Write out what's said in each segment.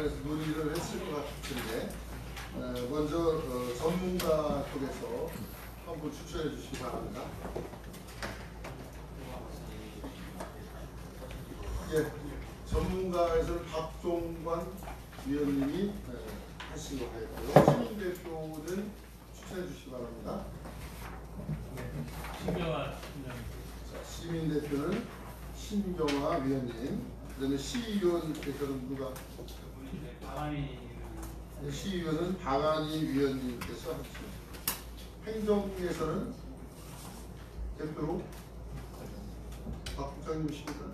관해서 논의를 했을 것 같은데 먼저 전문가 쪽에서 한 분 추천해 주시기 바랍니다. 예, 전문가에서는 박종관 위원님이 하시고 있고요. 시민 대표는 추천해 주시기 바랍니다. 신경아 팀장. 시민 대표는 신경아 위원님. 그다음에 시의원께서는 누가? 시의원은 박안희 위원님께서 하시죠. 행정에서는 대표로 박 부장님이십니까?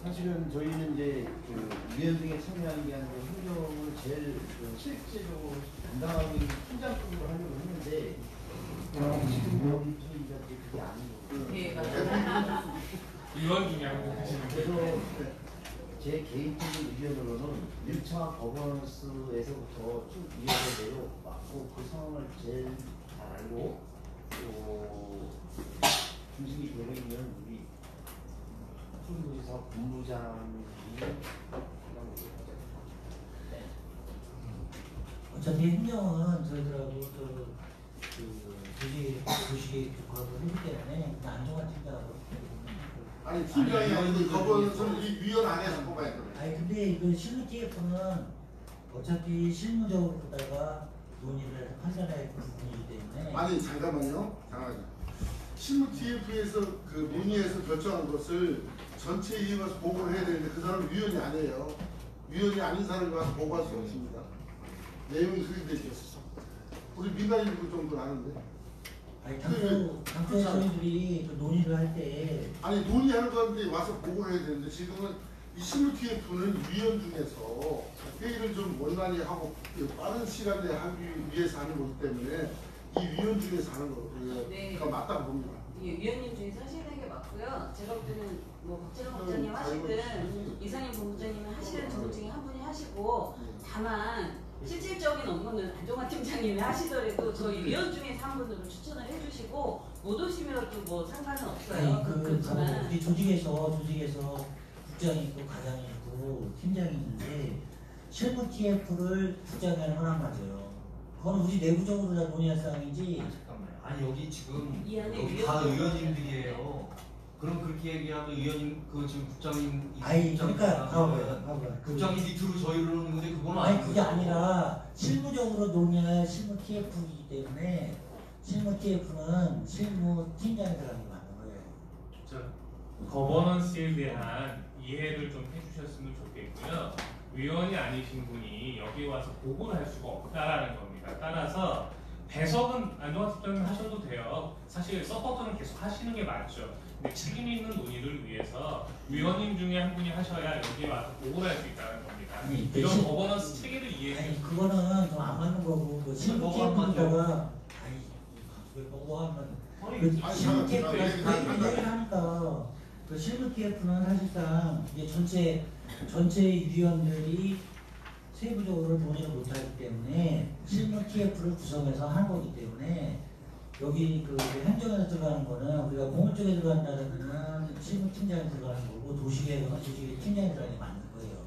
사실은 저희는 이제 그 위원 중에 참여한 게 아니고 행정을 제일 실제로 담당하고 있는 팀장급으로 하려고 했는데 지금 여기 저희가 그게 아니고 예, 맞아요. 위원 중에 한 분 하시는 그래서 제 개인적인 의견으로는 1차 거버넌스에서부터 쭉 이어져 내려왔고 그 상황을 제일 잘 알고 또 중심이 되어 있는 우리 충북도지사 본부장이 어차피 행정은 저희들하고 도시계획하고 하기 때문에 그냥 안정환 팀장하고. 아니 팀장이 아니고 거버넌스는 이 위원 안에서 뽑아야 돼요. 아니 근데 이거 실무 TF는 어차피 실무적으로 보다가 논의를 해서 판단해야 할 부분이기 때문에. 아니 잠깐만요. 실무 TF에서 그 논의해서 결정한 것을 전체 위에 가서 보고를 해야 되는데 그 사람은 위원이 아니에요. 위원이 아닌 사람이 와서 보고할 수 없습니다. 내용이 그렇게 되죠. 우리 민간인들 정도는 아는데. 아니 당초에 저희들이 그 논의를 할 때. 아니 논의하는 건데 와서 보고를 해야 되는데 지금은 이 실무 TF는 위원 중에서 회의를 좀 원만히 하고 빠른 시간에 하기 위해서 하는 거기 때문에 이 위원 중에서 하는 거예요. 네. 그러니까 맞다고 봅니다. 예, 위원님 중에서 하시는 게 맞고요. 제가 볼 때는 뭐 박재long 국장님 하시든 이상임 본부장님이 하시는 분 중에 한 분이 하시고 다만 실질적인 업무는 안종환 팀장님이 하시더라도 저희 위원 중에서 한 분으로 추천을 해주시고 못 오시면 뭐 상관은 없어요. 아니 그렇지만 우리 조직에서 국장이 있고 과장이 있고 팀장이 있는데 실무 TF를 국장이 허락 맞아요. 그건 우리 내부적으로 다 논의할 사항이지. 잠깐만요. 아니 여기 지금 이 안에 여기 다 의원님들이에요. 그럼 그렇게 얘기하면 의원님 그 지금 국장님 아니 그러니까 봐봐요. 국장님 밑으로 저희를 오는 건데 그건 아니 그게 아니라 실무적으로 논의할 실무 TF이기 때문에 실무 TF는 실무 팀장이 들어가는 게 맞는 거예요. 거버넌스에 대한 이해를 좀 해주셨으면 좋겠고요. 위원이 아니신 분이 여기 와서 보고를 할 수가 없다라는 겁니다. 따라서 배석은 안종환 팀장님 하셔도 돼요. 사실 서포트는 계속 하시는 게 맞죠. 근데 책임 있는 논의를 위해서 위원님 중에 한 분이 하셔야 여기 와서 보고를 할 수 있다는 겁니다. 아니, 이런 거버넌스 체계를 이해해 아니 주세요. 그거는 좀 안 맞는 거고 그 실무 TF가 아니 왜 보고 하면 그 실무 TF가 얘기를 하니까 그 실무 TF는 사실상 이제 전체 위원들이 세부적으로 논의를 못하기 때문에 실무 TF를 구성해서 하는 거기 때문에 여기 그 행정에서 들어가는 거는 우리가 공무 쪽에 들어간다면은 실무 팀장이 들어가는 거고 도시계획은 도시계획 팀장이 들어가는 게 맞는 거예요.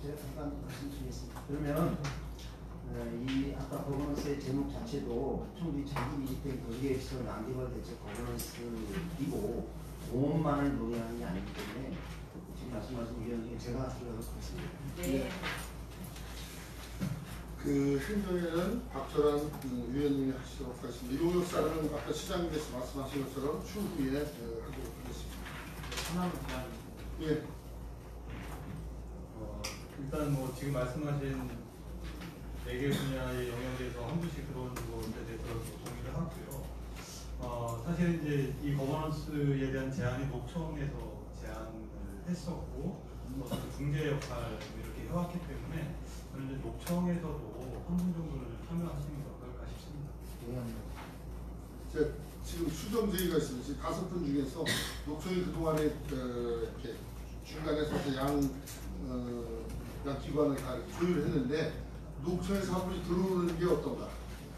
제가 잠깐 말씀드리겠습니다. 그러면 이 아까 거버넌스의 제목 자체도 충분히 자기 이익된 거기에서 난디발 대책 거버넌스이고 공원만을 논의하는 게 아니기 때문에 지금 말씀하신 위원 중에 제가 하도록 하겠습니다. 네. 그 행정에는 박철환 위원님이 하시도록 하겠습니다. 용역사는 아까 시장님께서 말씀하신 것처럼 추후에 하도록 하겠습니다. 하나만 더. 예. 일단 뭐 지금 말씀하신 4개 분야의 영역에서 한 분씩 들어오는 것에 대해서 동의를 하고요. 사실 이제 이 거버넌스에 대한 제안이 녹청에서 제안을 했었고 중재 역할을 이렇게 해왔기 때문에 저는 이제 녹청에서도 한 분 정도를 참여하시는 게 어떨까 싶습니다. 지금 수정 제의가 있습니다. 지금 5분 중에서 녹청이 그동안에 이렇게 중간에서 양 기관을 다 조율을 했는데 녹청에서 한 분이 들어오는 게 어떤가?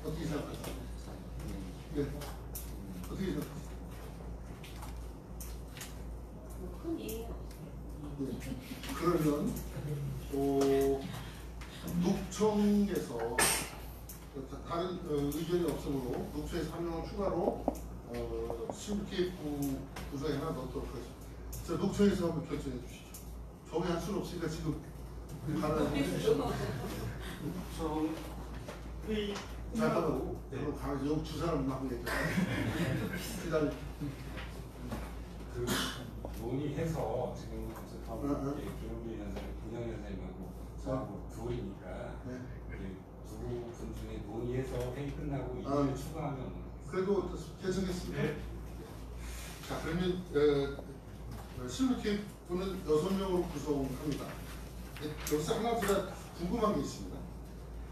어떻게 생각하세요? 네. 어떻게 생각하세요? 큰 이해가 없어요. 네. 그러면 녹청에서 다른 의견이 없으므로 녹청에서 한 명을 추가로 신TF 구성에 하나 넣도록 하겠습니다. 자, 녹청에서 한번 결정해 주시죠. 저기 할 수는 없으니까 지금 가능해 주시죠. 저 회의 잠깐만, 여러분 가만히 여기 두 사람 막 얘기해. 기다려. 그 논의해서 지금 응. 김용민 위원장님, 김영 위원장님하고 저하고 둘이니까 두 분 중에 논의해서 회의 끝나고 이를 추가하면 그래도 결정했습니다. 네. 자, 그러면 실무팀분은 6명으로 구성합니다. 여기서 하나 제가 궁금한 게 있습니다.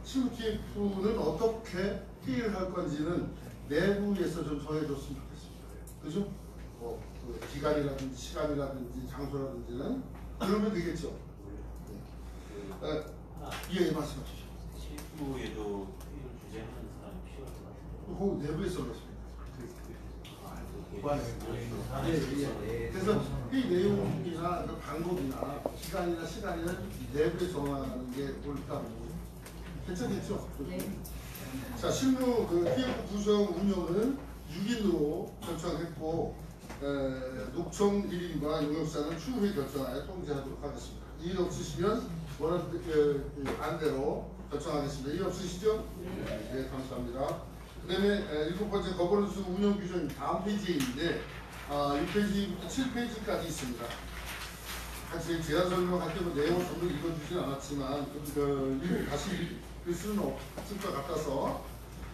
실무팀분은 어떻게 회의를 할 건지는 내부에서 좀 정해줬으면 좋겠습니다. 그죠? 그 기간이라든지 시간이라든지 장소라든지는 그러면 되겠죠. 예, 말씀하시죠. 실무에도 회의를 주재하는 사람이 필요할 것 같은데. 그 내부에서 그렇습니다. 그래서 회의 내용이나 그 방법이나 기간이나 시간이나 내부에 정하는 게 옳다. 괜찮겠죠? 네. 자, 실무 그 TF 구성 운영은 6인으로 결정했고 녹청 1인과 용역사는 추후에 결정하여 통제하도록 하겠습니다. 일 없으시면 원하는 안대로 결정하겠습니다. 일 없으시죠? 네, 감사합니다. 그 다음에 7번째 거버넌스 운영 규정 다음 페이지에 있는데 6페이지부터 7페이지까지 있습니다. 사실 제안 설명할 때도 내용을 전부 읽어주진 않았지만 다시 읽을 수는 없을 것 같아서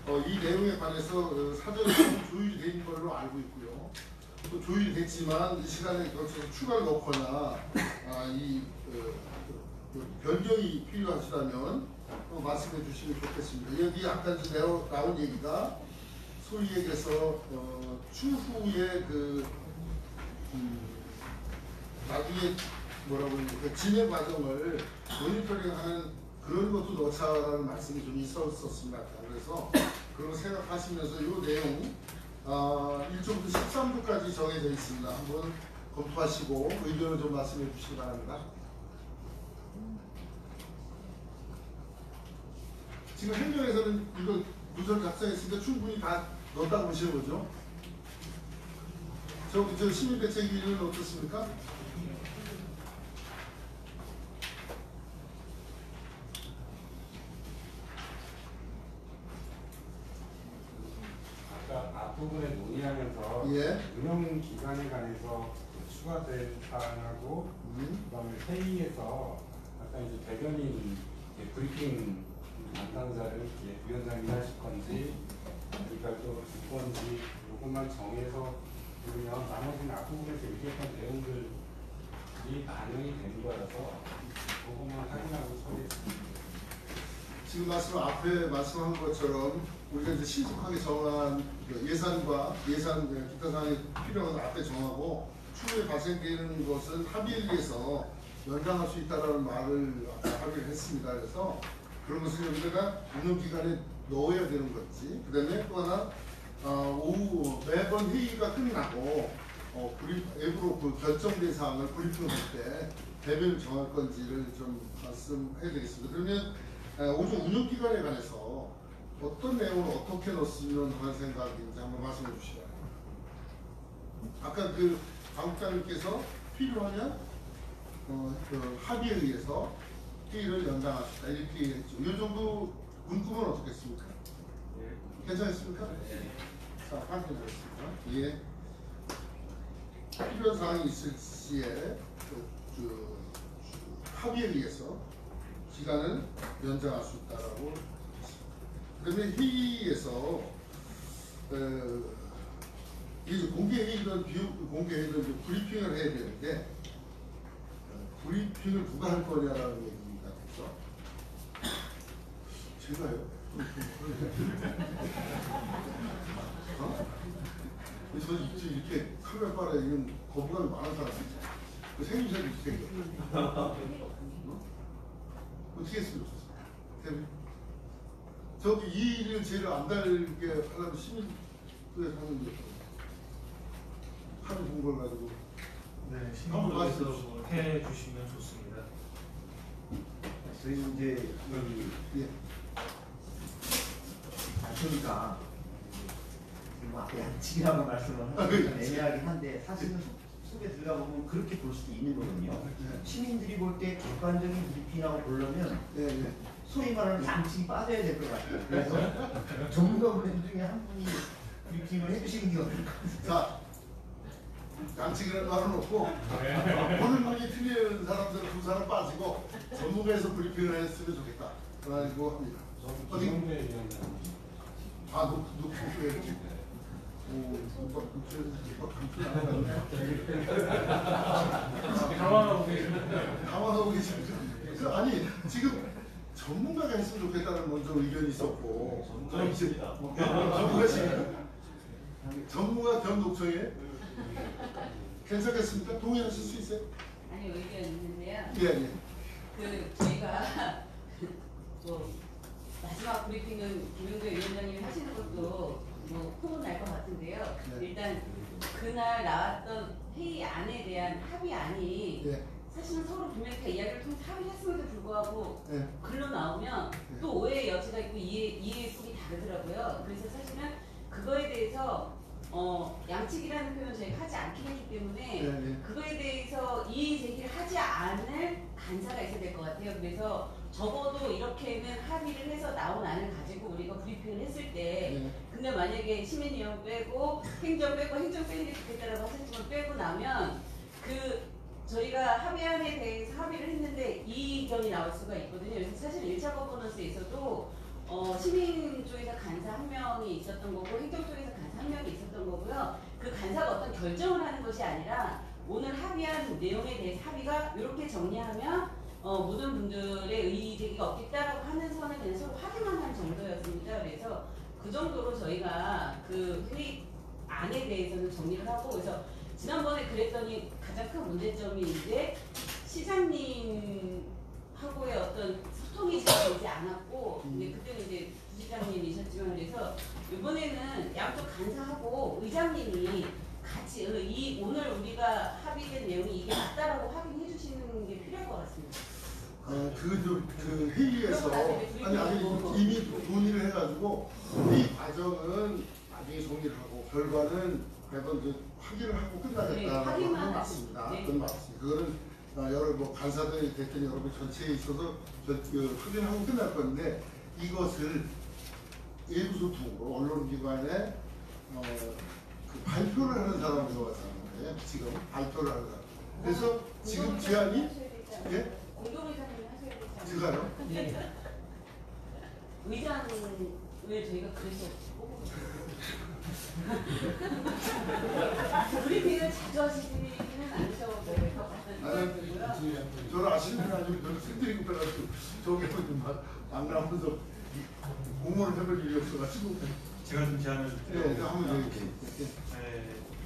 이 내용에 관해서 사전에 조율이 된 걸로 알고 있고요. 또 조율이 됐지만 이 시간에 걸쳐서 추가를 넣거나 변경이 필요하시다면 또 말씀해 주시면 좋겠습니다. 여기 아까 나온 얘기가 소위 얘기해서 추후에 나중에 뭐라고 그 진행 과정을 모니터링하는 그런 것도 넣자라는 말씀이 좀 있었습니다. 그래서 그런 거 생각하시면서 이 내용 1조부터 13조까지 정해져 있습니다. 한번 검토하시고 의견을 좀 말씀해 주시기 바랍니다. 지금 행정에서는 이거 문서를 작성했으니까 충분히 다 넣었다고 보시는 거죠? 저 시민대책위는 어떻습니까? 아까 앞부분에 논의하면서 예. 운영 기간에 관해서 추가된 사항하고 그다음에 회의에서 아까 이제 대변인 브리핑 담당자를 위원장이 하실 건지 그러니까 또 줄 건지 이것만 정해서 그러면 나머지는 앞부분에서 얘기했던 내용들이 반영이 된 거라서 그것만 확인하고 처리했습니다. 지금 앞에 말씀한 것처럼 우리가 이제 신속하게 정한 예산과 예산 기타 사항이 필요한 건 앞에 정하고 추후에 발생되는 것은 합의에 의해서 연장할 수 있다는 말을 합의를 했습니다. 그래서 그런 것을 여기다가 운영 기간에 넣어야 되는 거지. 그다음에 또 하나 오후 매번 회의가 끝나고 앱으로 그 결정된 사항을 브리핑할 때 대변을 정할 건지를 좀 말씀해야 되겠습니다. 그러면 5조 운영 기간에 관해서 어떤 내용을 어떻게 넣었으면 하는 생각인지 한번 말씀해 주시기 바랍니다. 아까 그 당국장님께서 필요하면 합의에 의해서 회의를 연장합시다 이렇게 했죠. 이 정도 문구는 어떻겠습니까? 괜찮습니까? 자, 확인하겠습니다. 예. 필요한 사항이 있을 시에 합의에 의해서 기간을 연장할 수 있다라고 했습니다. 그러면 회의에서 이제 공개회의든 비공개회의든 브리핑을 해야 되는데 브리핑을 누가 할 거냐라는 얘기가 됐죠. 제가요? 저는 이렇게 카메라 바라에 이런 거부감이 많은 사람이죠. 생김새도 이렇게 어떻게 했으면 좋겠어요? 저기 이 일을 제일 안 달게 하려면 시민들에서 하는 게 합의 본 걸 가지고 네, 신문에서 해 주시면 좋습니다. 저희 이제 여기 예. 발표니까 뭐 아까 양측이라고 말씀을 하시면 애매하긴 한데 사실은 속에 들어가 보면 그렇게 볼 수도 있는 거거든요. 시민들이 볼 때 객관적인 브리핑이라고 보려면 예, 예. 소위 말하는 양측이 빠져야 될 것 같아요. 그래서 전문가분 중에 한 분이 브리핑을 해주시는 게 어떨까. 자, 양측이라는 말은 없고 보는 눈이 틀리는 사람들은 두 사람 빠지고 전문가에서 브리핑을 했으면 좋겠다. 그래가지고 합니다. 어디? 다 놓고 이렇게. 당황하고 계십니다. 당황하고 계십니다. 아니 지금 전문가가 했으면 좋겠다는 먼저 의견이 있었고 전문가 겸 녹청에 괜찮겠습니까? 동의하실 수 있어요? 아니 의견 있는데요. 예. 그 저희가 뭐 마지막 브리핑은 김용배 위원장님이 하시는 것도 뭐 소문 날 것 같은데요. 네. 일단 그날 나왔던 회의 안에 대한 합의안이 예. 사실은 서로 분명히 다 이야기를 통해서 합의했음에도 불구하고 예. 글로 나오면 또 오해의 여지가 있고 이해의 폭이 다르더라고요. 그래서 사실은 그거에 대해서 양측이라는 표현을 저희가 하지 않긴 했기 때문에 네. 그거에 대해서 이의 제기를 하지 않을 간사가 있어야 될 것 같아요. 그래서 적어도 이렇게는 합의를 해서 나온 안을 가지고 우리가 브리핑을 했을 때 네. 근데 만약에 시민위원 빼고 행정 빼고 행정 빼는 게 좋겠다라고 하셨지만 빼고 나면 그 저희가 합의안에 대해서 합의를 했는데 이의견이 나올 수가 있거든요. 그래서 사실 1차 거버넌스에서도 시민 쪽에서 간사 한 명이 있었던 거고 행정 쪽에서 간사 한 명이 있었던 거고요. 그 간사가 어떤 결정을 하는 것이 아니라 오늘 합의한 내용에 대해서 합의가 이렇게 정리하면 모든 분들의 의의 제기가 없겠다라고 하는 선을 그냥 서로 확인만 한 정도였습니다. 그래서 그 정도로 저희가 그 회의 안에 대해서는 정리를 하고 그래서 지난번에 그랬더니 가장 큰 문제점이 이제 시장님하고의 어떤 소통이 잘 되지 않았고 근데 그때는 이제 부시장님이셨지만 그래서 이번에는 양쪽 간사하고 의장님이 같이 오늘 우리가 합의된 내용이 이게 맞다라고 확인해 주시는 게 필요할 것 같습니다. 그 회의에서 아니 이미 논의를 해가지고 이 과정은 나중에 정리를 하고 결과는 매번 확인을 하고 끝나겠다는 건 맞습니다. 네. 그건 맞습니다. 그거는 여러 뭐 간사들이 됐든 여러분 전체에 있어서 확인하고 끝날 건데 이것을 일부 소통으로 언론기관에 그 발표를 하는 사람이 들어갔다는 지금 발표를 하는 사람. 그래서 지금 제안이 예? 공동의장님이 하셔야 되지 않나요? 제가요? 네. 의장을 저희가 그래서 브리핑을 자주 하시지는 않으셔도 될 것 같고요. 저를 아시는 분 아니면 저를 힘들이고 빼가지고 저기 만나면서 공모를 해볼 일이 없어가지고 제가 좀 제안을 네, 한번 얘기해.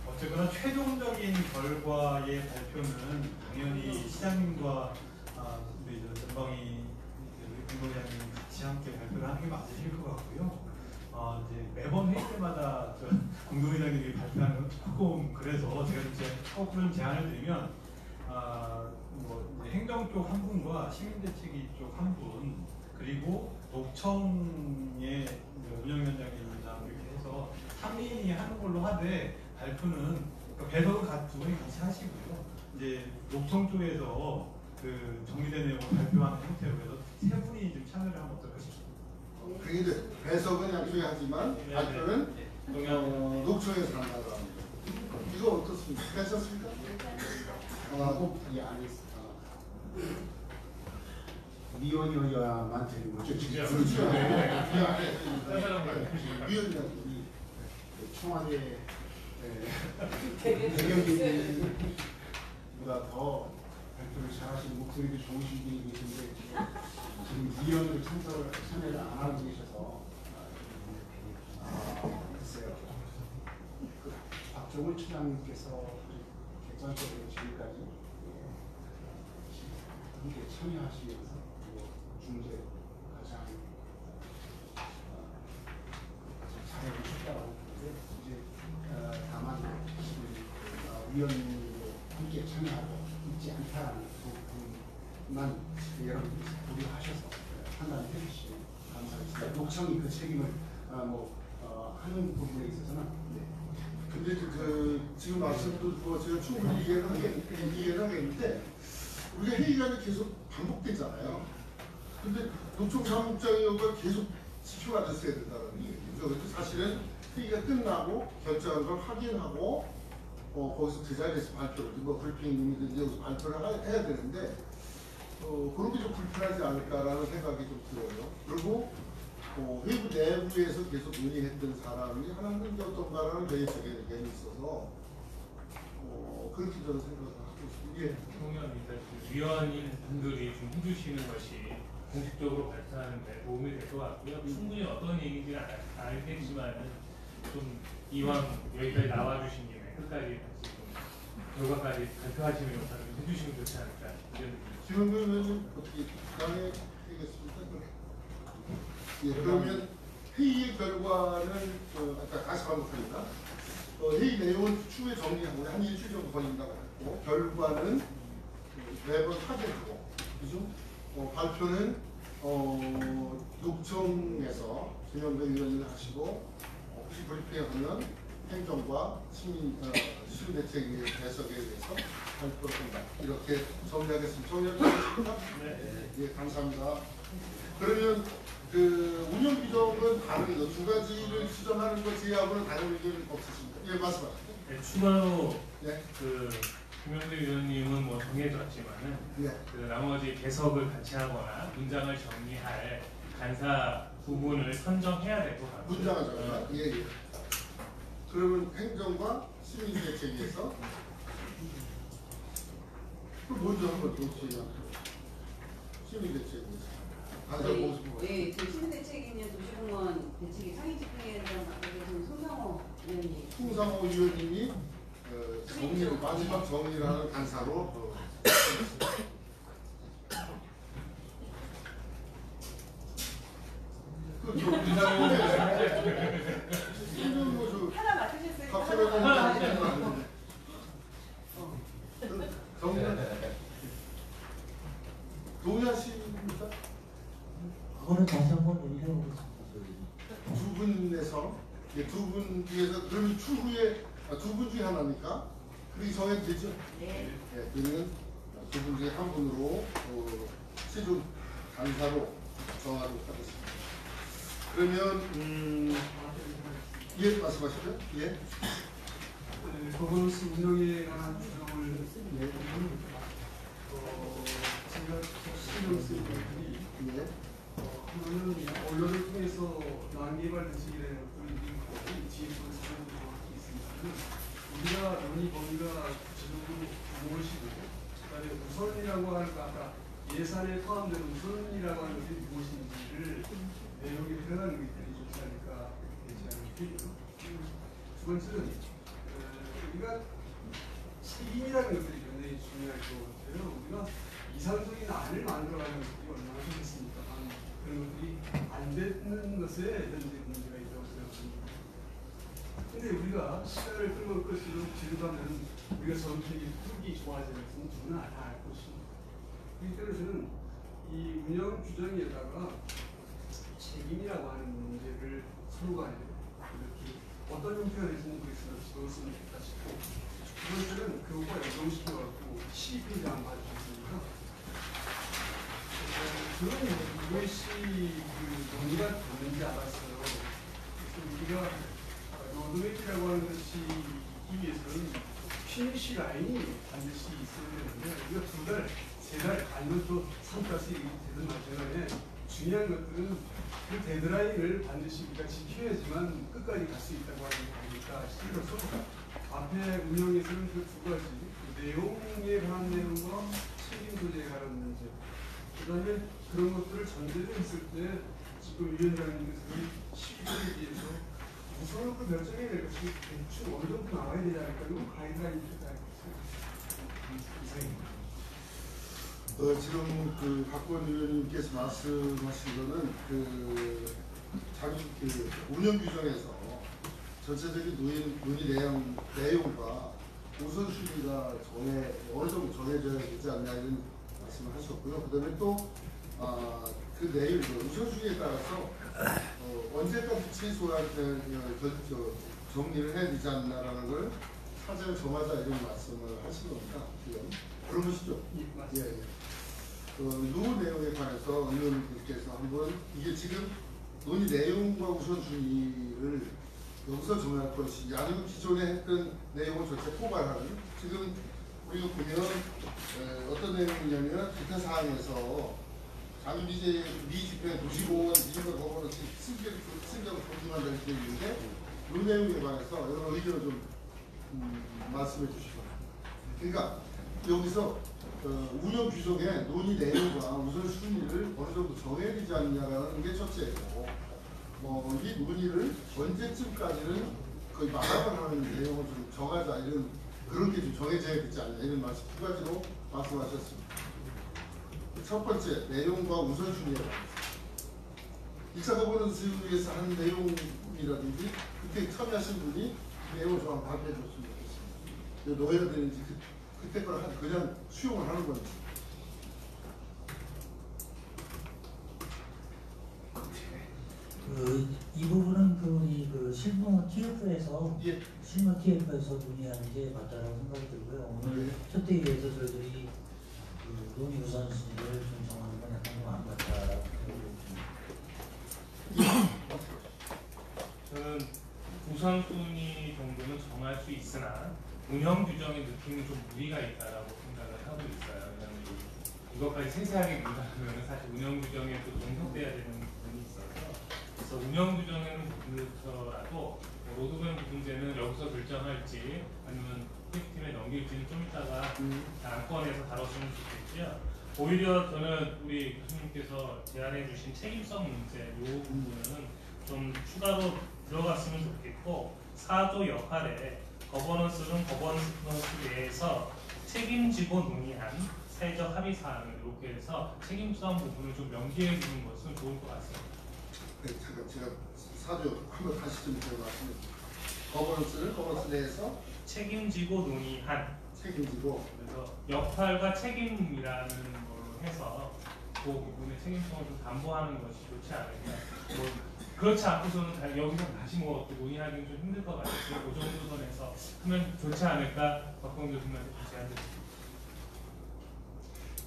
어쨌거나 최종적인 결과의 발표는 당연히 시장님과 우리 전방위 공동장님 같이 함께 발표를 하는 게 맞으실 것 같고요. 이제 매번 회의 때마다 공동회장님이 발표하는 건 조금 그래서 제가 거꾸로 제안을 드리면 뭐 이제 행정 쪽 한 분과 시민대책위 쪽 한 분 그리고 녹청의 운영위원장님이랑 이렇게 해서 3인이 하는 걸로 하되 발표는 배석은 두 분이 같이 하시고요. 이제 녹청 쪽에서 그 정리된 내용을 발표하는 형태로 해서 세 분이 좀 참여를 하면 어떨까 싶습니다. 그게 배석은 양쪽에 하지만 발표는 녹청에서 한다고 합니다. 이거 어떻습니까? 괜찮습니까? 이 안에 위원이어야만 되는 거죠. 그렇죠. 위원장님이 청와대 대변인보다 더 발표를 잘하시는 목소리도 좋으신 분이 계신데 지금 위원으로 참여를 안 하고 계셔서 글쎄요. 그 박종훈 처장님께서 객관적으로 지금까지 함께 참여하시면서 중재 가장 잘해주셨다고 보는데 이제 다만 위원으로 함께 참여하고 있지 않다라는 부분만 여러분들이 고려하셔서 판단해 주시면 감사하겠습니다. 녹청이 그 책임을 하는 부분에 있어서는 근데 지금 말씀도 제가 충분히 이해를 하겠는데 우리가 회의가 계속 반복되잖아요. 근데 노총 사무국장이가 계속 지표가 됐어야 된다는 얘기죠. 그래서 사실은 회의가 끝나고 결정한 걸 확인하고 거기서 그 자리에서 발표를 브리핑이든지 여기서 발표를 해야 되는데 그런 게 좀 불편하지 않을까라는 생각이 좀 들어요. 그리고 회부 내부에서 계속 논의했던 사람이 하나는 어떤가라는 개인적인 의견이 있어서 그렇게 저는 생각을 하고 있습니다. 예. 총회입니다. 위원인 분들이 좀 해주시는 것이 공식적으로 발표하는데 도움이 될 것 같고요. 충분히 어떤 얘기인지는 알겠지만 좀 이왕 여기까지 나와주신 김에 끝까지 같이 좀 결과까지 발표하시는 것처럼 해주시면 좋지 않을까 이런 느낌이 지금 그러면 어떻게 다음에 되겠습니까? 예, 그러면 회의의 결과는 아까 다시 반복합니다. 회의 내용은 추후에 정리하고 한 일주일 정도 걸린다고 했고 결과는 매번 확인하고 그죠? 발표는 녹청에서 김영배 위원님 하시고 혹시 브리핑하면 행정과 시민대책의 대석에 대해서 발표를 한다. 이렇게 정리하겠습니다. 정리하겠습니다. 네. 예, 감사합니다. 그러면 운영 규정은 다르죠. 두 가지를 수정하는 것 제외하고는 다른 의견은 없으십니까? 예, 말씀하세요. 네, 추가로 네. 김영대 위원님은 뭐 정해졌지만은 네. 나머지 개석을 같이 하거나 문장을 정리할 간사 부분을 선정해야 될 것 같아요. 문장을 정리할? 예. 그러면 행정과 시민대책에서 먼저 한번 도시나 시민대책에서 네, 그 시민대책이냐 도시공원 대책이 상위 집행에 대한 방법에서는 송상호 위원님. 송상호 위원님이 정리를 마지막 정리를 하는 간사로 하나 맡으셨어요? 동의하십니까? 그거는 다시 한번 얘기해보겠습니다. 두 분에서 두 분 중에서 그러면 추후에 두 분 중에 하나니까 그렇게 정해되죠? 네. 그러면 두 분 중에 한 분으로 최종 간사로 정하도록 하겠습니다. 그러면 예 말씀하시죠? 예. 거버넌스 운영에 관한 규정을 내보면 제가 신경 쓰는 것들이 하나는 언론을 통해서 난개발 대책이라는 것들이 있고 뒤에서 사정도 정확히 있습니다만 우리가 논의 범위가 구체적으로 무엇이고 그다음에 우선이라고 하는 거 아까 예산에 포함되는 우선이라고 하는 것이 무엇인지를 내용에 들어가는 것들이 좋지 않을까 예상이 되고요. 두 번째는 우리가 책임이라는 것들이 굉장히 중요할 것 같아요. 우리가 이상적인 안을 만들어가는 것들이 얼마나 좋겠습니까? 그런 것들이 안 되는 것에 현재 문제가 있다고 생각합니다. 근데 우리가 시간을 끌고 끌수록 지루하면 우리가 정책이 뚝이 좋아지는 것은 누구나 다 알 것입니다. 그렇기 때문에 저는 이 운영 규정에다가 책임이라고 하는 문제를 서로 간에 이렇게 어떤 형태가 되지는 그것은 좋겠다 싶고 두 번째는 그것과 연동시켜갖고 12페이지 안 봐주셨습니까? 저는 이것이 논의가 됐는지 알았어요. 그래서 우리가 로드맵이라고 하는 것이 있기 위해서는 피니시 라인이 반드시 있어야 되는데 우리가 2달, 3달, 아니면 또 3달씩 되든 말든간에 중요한 것들은 그 데드라인을 반드시 우리가 지켜야지만 끝까지 갈 수 있다고 하는 거 아닙니까? 실로서 앞에 운영에서는 그 2가지 내용에 관한 내용과 책임 소재에 관한 문제 그 다음에 그런 것들을 전제로 했을 때 지금 위원장님께서 12조에 비해서 우선은 그 결정해야 될 것이 대충 어느 정도 나와야 되지 않을까 이건 가이드라인이 필요할 것 같아요. 이상입니다. 지금 박구원 의원님께서 말씀하신 거는 자기 운영 규정에서 전체적인 논의 내용과 우선순위가 어느 정도 정해져야 되지 않냐 이런 말씀을 하셨고요. 그 다음에 또 그 내용, 우선순위에 따라서 언제까지 최소한 정리를 해야 되지 않나라는 걸 사전에 정하자 이런 말씀을 하신 겁니다. 지금 그런 것이죠. 예, 예. 요 내용에 관해서 의원님께서 한번 이게 지금 논의 내용과 우선순위를 여기서 정할 것이지 아니면 기존에 했던 내용을 전체 포괄하는 지금 우리가 보면 어떤 내용이냐면 기타 사항에서 자유미제 미집행 도시공원 미집행 법원은 승격을 존중한다 이렇게 있는데 이 내용에 관해서 여러 의견을 좀 말씀해 주시기 바랍니다. 그러니까 여기서 운영 규정의 논의 내용과 우선순위를 어느 정도 정해야 되지 않느냐라는 게 첫째고 이 논의를 언제쯤까지는 거의 마감을 하는 내용을 좀 정하자 이런 그런 게 좀 정해져야 되지 않냐 이런 말씀 두 가지로 말씀하셨습니다. 첫 번째 내용과 우선순위에 관해서 2차 거버넌스에서 한 내용이라든지 그때 참여하신 분이 내용을 좀 발표해 줬으면 좋겠습니다. 넣어야 되는지 그때 걸 그냥 수용을 하는 건지. 이 부분은 그 실무 TF에서 예. 실무 TF에서 논의하는 게 맞다라고 생각이 들고요. 오늘 첫 회의에서 저희들이 그 논의 우선순위를 좀 정하는 건 약간 좀 안 맞다라고 생각이 듭니다. 저는 우선순위 정도는 정할 수 있으나 운영 규정의 느낌이 좀 무리가 있다라고 생각을 하고 있어요. 왜냐하면 이것까지 세세하게 문제하면 사실 운영 규정에 또 종속돼야 되는 부분이 있어서 그래서 운영 규정에는 그렇더라도 로드맵 문제는 여기서 결정할지 아니면 팀에 넘길지는 좀 이따가 안건에서 다뤘으면 좋겠고요. 오히려 저는 우리 교수님께서 제안해 주신 책임성 문제 이 부분은 좀 추가로 들어갔으면 좋겠고 사조 역할에 거버넌스는 거버넌스 내에서 책임지고 논의한 사회적 합의 사항을 이렇게 해서 책임성 부분을 좀 명기해 주는 것은 좋을 것 같습니다. 네, 잠깐 제가 사조 한번 다시 좀 제가 말씀드릴게요. 거버넌스를 거버넌스 내에서 책임지고 논의한 책임지고 그래서 역할과 책임이라는 걸로 해서 그 부분의 책임성을 좀 담보하는 것이 좋지 않을까. 그렇지 않고서는 여기서 다시 또 논의하기는 좀 힘들 것 같아요. 그 정도 선에서 하면 좋지 않을까 박광 교수님한테 제안드립니다.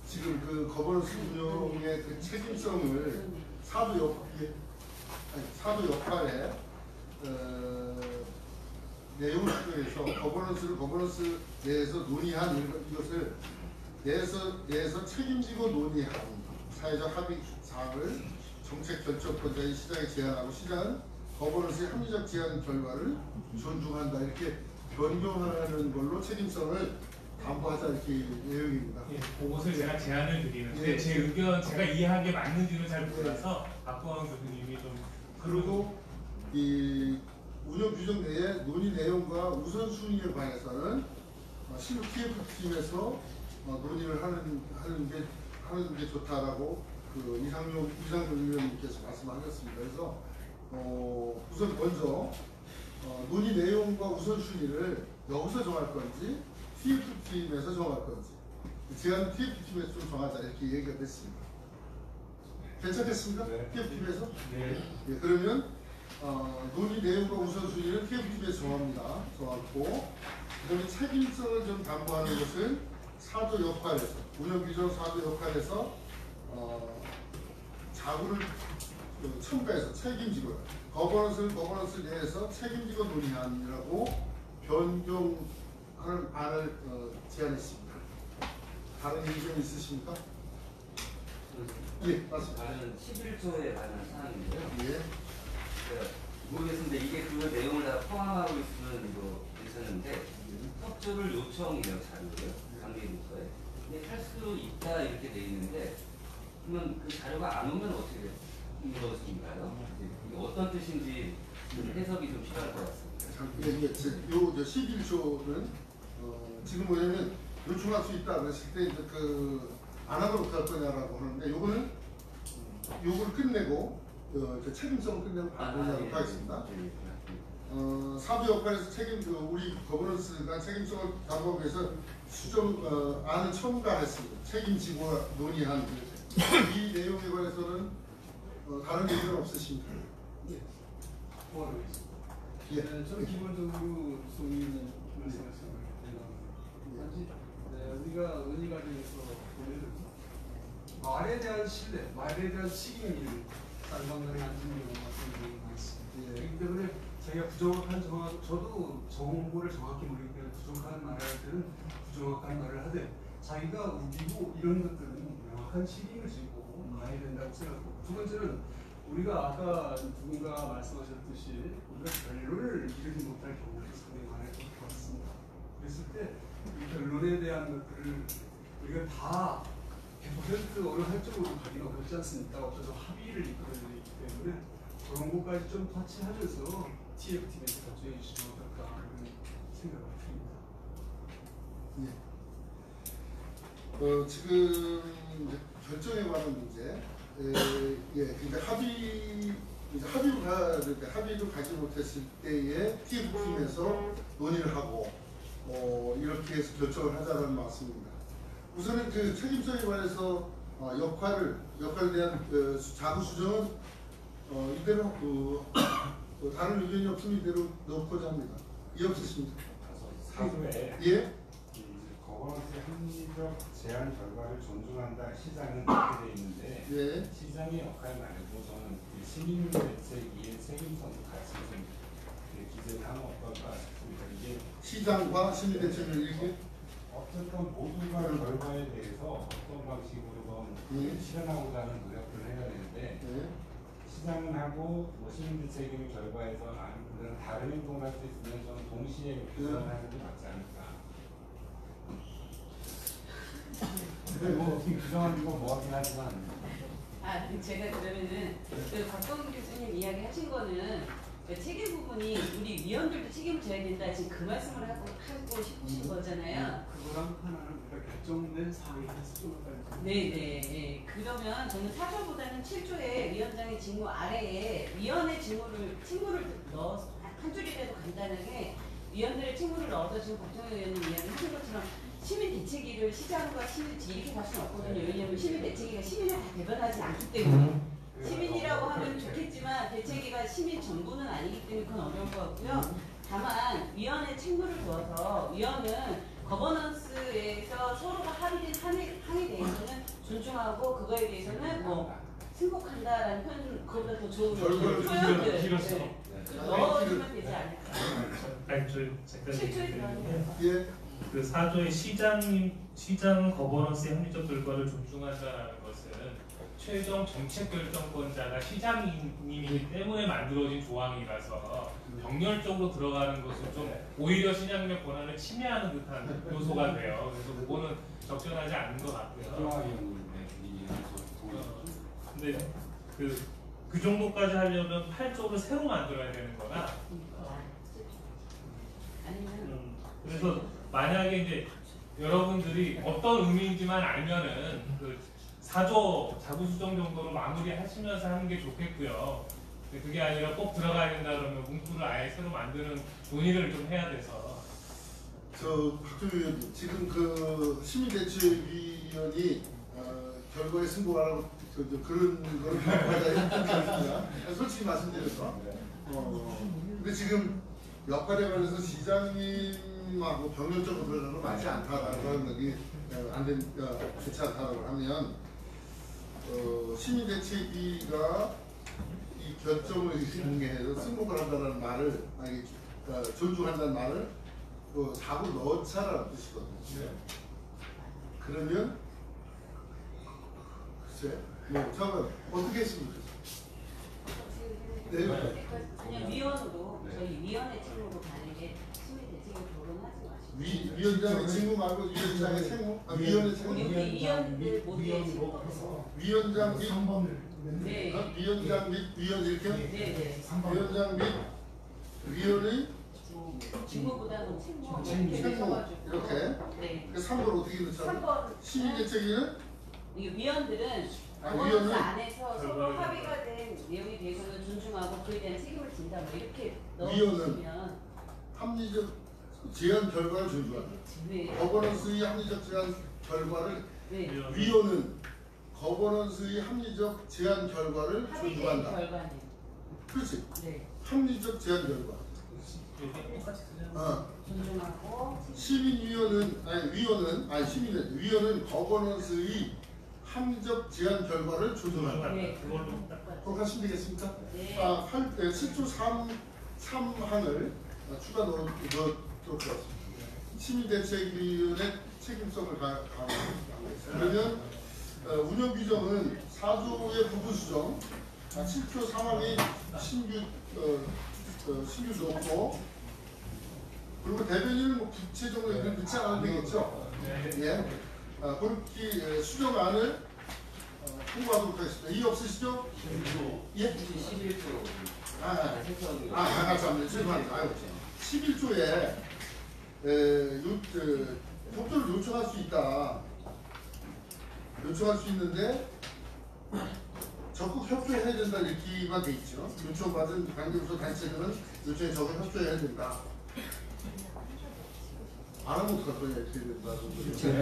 지금 그 거버넌스 운영의 그 책임성을 사도 역할에 내용을 통해서 거버넌스 내에서 논의한 이것을 내에서 책임지고 논의한 사회적 합의 사항을 정책 결정권자인 시장에 제안하고 시장은 거버넌스의 합리적 제안 결과를 존중한다 이렇게 변경하는 걸로 책임성을 담보하자 이렇게 내용입니다. 예, 그것을 제가 제안을 드리는데 예. 제 의견 제가 이해하기에 맞는지는 잘 몰라서 박광 교수님이 좀 그리고 이 운영 규정 내의 논의 내용과 우선순위에 관해서는 실무 TF팀에서 논의를 하는 게 좋다라고 그 이상용 의원님께서 말씀하셨습니다. 그래서 우선 먼저 논의 내용과 우선순위를 여기서 정할 건지 TF팀에서 정할 건지 제안 TF팀에서 좀 정하자 이렇게 얘기가 됐습니다. 괜찮겠습니까? 네. TF팀에서? 네. 예, 그러면 논의 내용과 우선순위를 TF팀에서 정하고 그다음에 책임성을 좀 담보하는 것은 사조 역할에서 운영규정 사조 역할에서 자구를 첨가해서 책임지고 거버넌스 내에서 책임지고 논의한이라고 변경하는 안을 제안했습니다. 다른 의견 있으십니까? 예, 맞습니다. 다른 11조에 관한 사항인데요. 예. 모르겠는데 이게 그 내용을 다 포함하고 있으면 이거 괜찮은데 협조를 요청해요 자료를 관계부서에. 근데 할 수 있다 이렇게 돼 있는데 그러면 그 자료가 안 오면 어떻게 이루어진가요? 이게 어떤 뜻인지 해석이 좀 필요할 것 같습니다. 이게 요 11조는 지금 뭐냐면 요청할 수 있다 그랬을 때 이제 안 하도록 할 거냐라고 하는데 요거는 요걸 끝내고 책임성을 끝내고 반론하도록 하겠습니다. 사부 역할에서 우리 거버넌스가 책임성을 담보하기 위해서 안을 첨가했습니다. 책임지고 논의한 이 내용에 관해서는 다른 의견 없으십니까? 예. 저는 기본적으로 송이님 말씀하신 걸 대단합니다. 우리가 은희 과정에서 보면은 말에 대한 신뢰, 말에 대한 책임을 쌍방간에 앉은 경우가 굉장히 많습니다. 그렇기 때문에 자기가 부정확한 저도 정보를 정확히 모르기 때문에 부족한 말을 할 때는 부정확한 말을 하되 자기가 우기고 이런 것들은 명확한 책임을 지고 말해야 된다고 생각하고, 두 번째는 우리가 아까 누군가 말씀하셨듯이 우리가 결론을 이루지 못할 경우가 상당히 많을 것 같습니다. 그랬을 때 이 결론에 대한 것들을 우리가 다 100% 어느 한쪽으로 가기가 어렵지 않습니까? 어쩌서 합의를 이끌어내야 되기 때문에 그런 것까지 좀 터치하면서 TF팀에서 결정해 주시면 어떨까 하는 생각을 듭니다. 지금 결정에 관한 문제, 그러니까 합의를 가지 못했을 때에 TF팀에서 논의를 하고 이렇게 해서 결정을 하자는 말씀입니다. 우선은 그 책임성에 관해서 역할에 대한 자구 수정은 이대로 다른 의견이 없으면 이대로 넣고자 합니다. 이 없으십니까? 사조에 예? 거버넌스의 합리적 제안 결과를 존중한다. 시장은 이렇게 돼 있는데 예. 시장의 역할 말고 저는 그 시민 대책위의 책임성도 같이 좀 기재를 하면 어떨까 싶습니다. 이게 시장과 시민대책을 이렇게 어쨌든 모두가 결과에 대해서 어떤 방식으로든 실현하고자 하는 노력을 해야 되는데 시장은 하고 시민들 책임의 결과에서 다른 행동을 할 수 있으면 저는 동시에 구성하는 게 맞지 않을까. 뭐 어떻게 규정하는 건 뭐하긴 하지만. 제가 그러면은 그 박동훈 교수님 이야기하신 거는 그 책임 부분이 우리 위원들도 책임을 져야 된다, 지금 그 말씀을 하고 싶으신 거잖아요. 그거랑 하나는 우리가 결정된 사항이라서 좀 네네. 그러면 저는 4조보다는 7조의 위원장의 직무 아래에 위원의 직무를 넣어서 한 줄이라도 간단하게 위원들의 직무를 넣어서 지금 박정희 의원님 이야기하신 것처럼 시민 대책위를 시장과 시민지 이렇게 갈 수는 없거든요. 왜냐하면 시민 대책위가 시민을 다 대변하지 않기 때문에. 시민이라고 하면 좋겠지만 대책위가 시민 전부는 아니기 때문에 그건 어려울 것 같고요. 다만 위원의 책무를 두어서 위원은 거버넌스에서 서로가 합의된 항에 대해서는 존중하고 그거에 대해서는 승복한다라는 표현, 그거보다 더 좋은 표현들 넣어주면 되지 않을까. 그 4조의 시장 거버넌스의 합리적 결과를 존중한다라는 것은 최종 정책 결정권자가 시장님이기 때문에 만들어진 조항이라서 병렬적으로 들어가는 것은 좀 오히려 시장력 권한을 침해하는 듯한 요소가 돼요. 그래서 그거는 적절하지 않은 것 같고요. 근데 그 정도까지 하려면 8조를 새로 만들어야 되는 거라. 그래서 만약에 이제 여러분들이 어떤 의미인지만 알면은 그 4조 자구수정 정도로 마무리하시면서 하는 게 좋겠고요. 그게 아니라 꼭 들어가야 된다 그러면 문구를 아예 새로 만드는 논의를 좀 해야 돼서. 박정희 의원님, 지금 그 시민대책위원이 결과에 승복하라고 그런 걸 받아야 솔직히 말씀드려서. 근데 지금 역할에 관해서 시장님하고 병렬적으로 들어가는 건 맞지 않다라는 얘기 좋지 않다라고 하면 시민대책위가 이 결정을 이행해서 승복을 한다는 말을 존중한다는 말을 자꾸 넣자라는 뜻이거든요. 그러면 글쎄 잠깐 어떻게 했습니까? 그냥 위원으로 저희 위원회 책무로 만약에 시민 대책을 토론하지 마시고 위원장의 직무 말고 위원장의 책무? 위원의 책무? 위원들 모두의 책무로 위원장 및 3번을 위원장 및 위원 이렇게? 네네. 위원장 및 위원의 직무보다는 책무 책무 이렇게? 네. 3번 어떻게 넣잖아요? 3번 시민대책위는? 위원들은 거버넌스 안에서 서로 합의가 된 내용에 대해서는 존중하고 그에 대한 책임을 진다 뭐 이렇게 넣어주시면 합리적 제안 결과를 존중한다. 네. 거버넌스의 합리적 제안 결과를 네. 위원은 거버넌스의 합리적 제한 결과를 합의된 존중한다. 결과네요. 그렇지. 네. 합리적 제한 결과. 존중하고 위원은 거버넌스의 합리적 제한 결과를 존중한다. 네. 그렇게 하시면 되겠습니까? 네. 7조 3항을 추가 넣도록 하겠습니다. 시민대책위원회 책임성을 강화하겠습니다. 그러면 운영 규정은 4조의 부분 수정, 7조 3항의 신규 넣고, 그리고 대변인은 뭐 구체적으로 이런 넣지 않아도 되겠죠? 예. 그렇게 수정안을 통과하도록 하겠습니다. 이의 없으시죠? 예? 11조. 죄송합니다. 11조에 협조를 요청할 수 있다. 요청할 수 있는데 적극 협조해야 된다 이렇게만 돼 있죠. 요청받은 관계부서 단체들은 요청에 적극 협조해야 된다. 안 하면 어떡할 거냐 이렇게 된다. 제가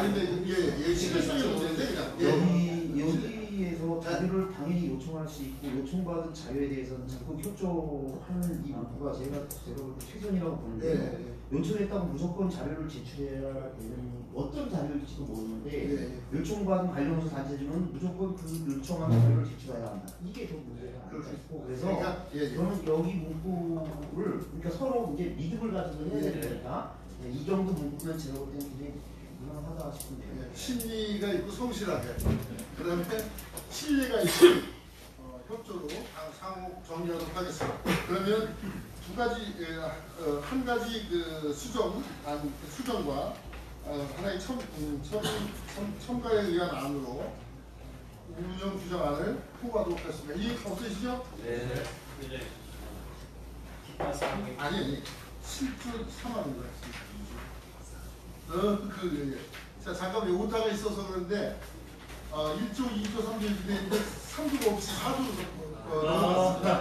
근데 실질적인 문제인데 그냥 여기에서 자료를 당연히 요청할 수 있고 요청받은 자료에 대해서는 적극 협조하는 이 문구가 제가 볼 때 최선이라고 보는데 요청했다고 무조건 자료를 제출해야 되는 어떤 자료일지도 모르는데 요청받은 관련해서 단체들은 무조건 그 요청한 자료를 제출해야 한다. 이게 좀 문제가 아닐까 싶고 그래서 저는 여기 문구를 그러니까 서로 이제 믿음을 가지고 해야 되니까 이 정도 문구는 제가 볼 때는 굉장히 무난하다 싶은데요. 신리가 있고 성실하게 그 다음에 신뢰가 있고 협조로 상호 정리하도록 하겠습니다. 그러면 두 가지 한 가지 그 수정과 하나의 첨가에 의한 안으로 운영 규정안을 통과하도록 하겠습니다. 이해 없으시죠? 네. 아니 7조 3항인 것 자, 잠깐만 오타가 있어서 그런데 1조, 2조, 3조 이렇게 되는데 3조가 없이 4조로 넘어갔습니다.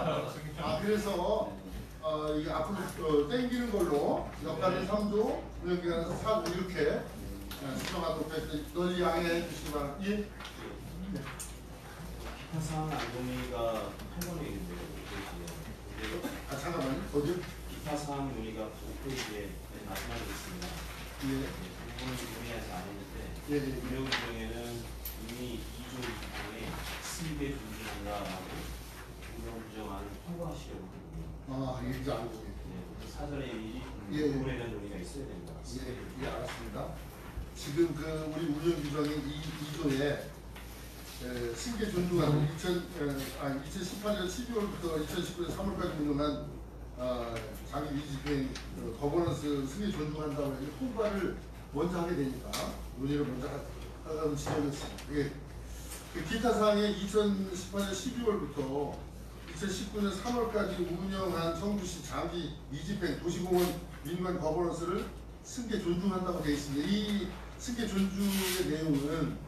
그래서 이게 앞으로 땡기는 걸로 역할은 3조, 운영기간은 4조 이렇게 수정하도록 했는데 널리 양해해 주시기 바랍니다. 예? 기타 사항 논의가 8번에 있는데요. 잠깐만요. 어디요? 기타 사항 논의가 5페이지에 마지막에 있습니다. 예. 그 부분은 논의하지 않았는데 운영 규정에는 이미 2조 2항에 승계 존중한다라고 운영 규정안을 통과하시려고 하거든요. 이제 알고 사전에 이 부분에 대한 논의가 있어야 됩니다. 예, 알았습니다. 지금 그 우리 운영 규정인 2조에 승계 존중하는 2018년 12월부터 2019년 3월까지 운영한 장기 위집행 거버넌스 승계 존중한다고 해서 통과를 먼저 하게 되니까 논의를 먼저 하라는 지적이었습니다. 그 기타 사항에 2018년 12월부터 2019년 3월까지 운영한 청주시 장기 위집행 도시공원 민관 거버넌스를 승계 존중한다고 되어 있습니다. 이 승계 존중의 내용은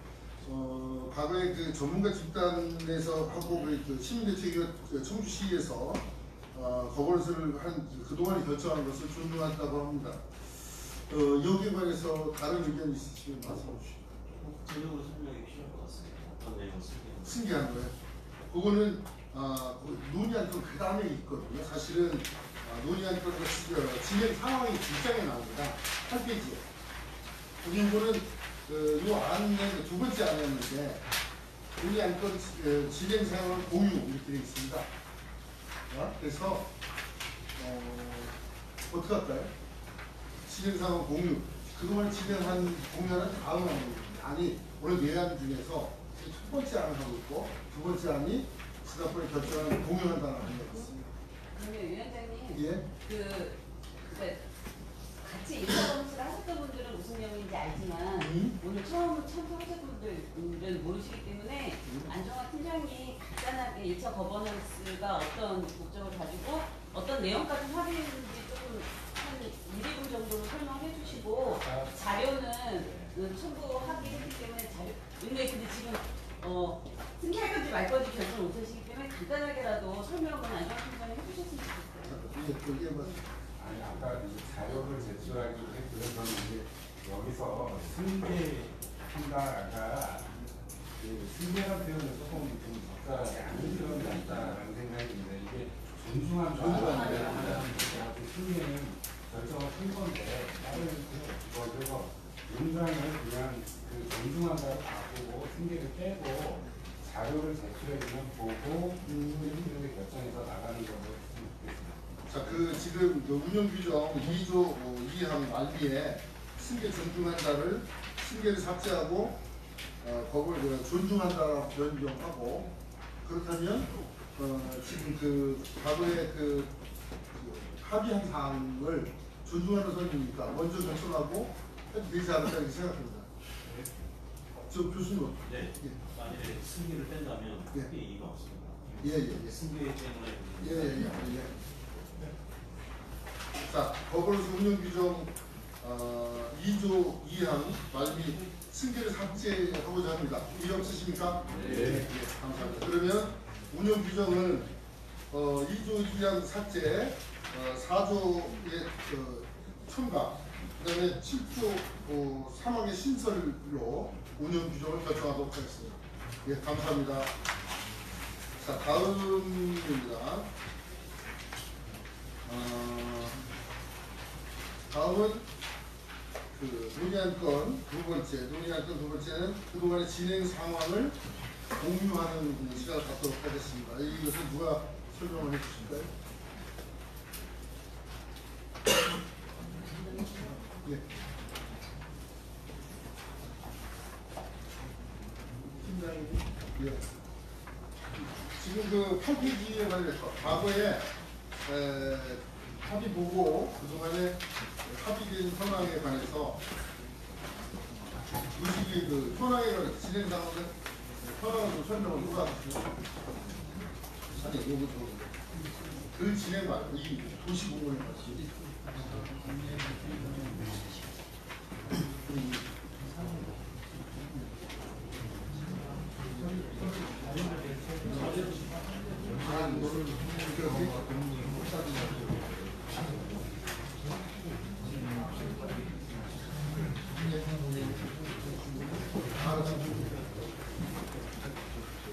과거에 그 전문가 집단에서 하고 그 시민대책위가 청주시에서 거버넌스를 한 그동안 결정한 것을 존중한다고 합니다. 여기에 관해서 다른 의견 있으시면 말씀해 주시죠. 구체적으로 설명이 필요할 것 같습니다. 어떤 내용을 승계한 거예요. 그거는 논의한 건 그 다음에 있거든요. 사실은 논의한 건가 진행 상황이 뒷장에 나옵니다. 8페이지에. 이거는 이 안에 두 번째 안이었는데 논의한 건 진행 상황 공유 이렇게 되어 있습니다. 그래서 어떻게 할까요? 진행 상황 공유. 그동안 진행한 공유는 다음 안이 오늘 내안 중에서 첫 번째 안을 하고 있고 두 번째 안이 지난번에 결정한 공유한다는 안이었습니다. 그러면 위원장님, 예? 같이 일사검수를 하셨던 분들은 무슨 내용인지 알지만 오늘 처음 참석하셨던 분들은 모르시기 때문에 안정화 팀장이 간단하게 1차 거버넌스가 어떤 목적을 가지고 어떤 내용까지 확인했는지 조금 한 1, 2분 정도로 설명해 주시고 자료는 첨부하기 했기 때문에 근데 지금 승계할 건지 말 건지 결정 못 하시기 때문에 간단하게라도 설명은 안정화 팀장이 해주셨으면 좋겠어요. 아니 아까 자료를 제출하기로 했고요. 저는 이제 여기서 승계 한다가 그 승계란 표현은 조금 좀 적절하지 않은 표현 같다라는 생각이 듭니다. 이게 존중한다. 그 승계는 결정을 한 건데 다른 그래서 문장을 그냥 그 존중한다로 바꾸고 승계를 빼고 자료를 제출해주면 보고 이렇게 결정해서 나가는 걸로 했으면 좋겠습니다. 자, 그 지금 그 운영규정 2조 2항 말미에 승계 존중한다를 승계를 삭제하고 법을 그 존중한다라고 변경하고 그렇다면 지금 그 과거에 그 합의한 사항을 존중하는 선이니까 먼저 결정하고 해도 되지 않을까 이렇게 생각합니다. 저 교수님. 네. 예. 만약에 승계를 뺀다면 예. 크게 이의가 없습니다. 예. 승계 때문에 예. 자, 법원에서 운영규정 2조 2항 말미 승계를 삭제하고자 합니다. 이의 없으십니까? 네. 감사합니다. 그러면 운영규정을 2조 2항 삭제, 4조의 첨가, 그 다음에 7조 3항의 신설로 운영규정을 결정하도록 하겠습니다. 예, 감사합니다. 자, 다음입니다. 다음은 그 논의한 건 두 번째는 그동안의 진행 상황을 공유하는 시간을 갖도록 하겠습니다. 이것은 누가 설명을 해 주실까요? 예. 팀장님. 예. 지금 그 8페이지에 관해서 과거에 합의 보고 그동안에 합의된 현황에 관해서 의식이 그 현황에 관해서 진행 상황을 현황을 좀 설명을 누가 하시죠? 아니 요거 그 진행 말고 이 도시 공원에 관해서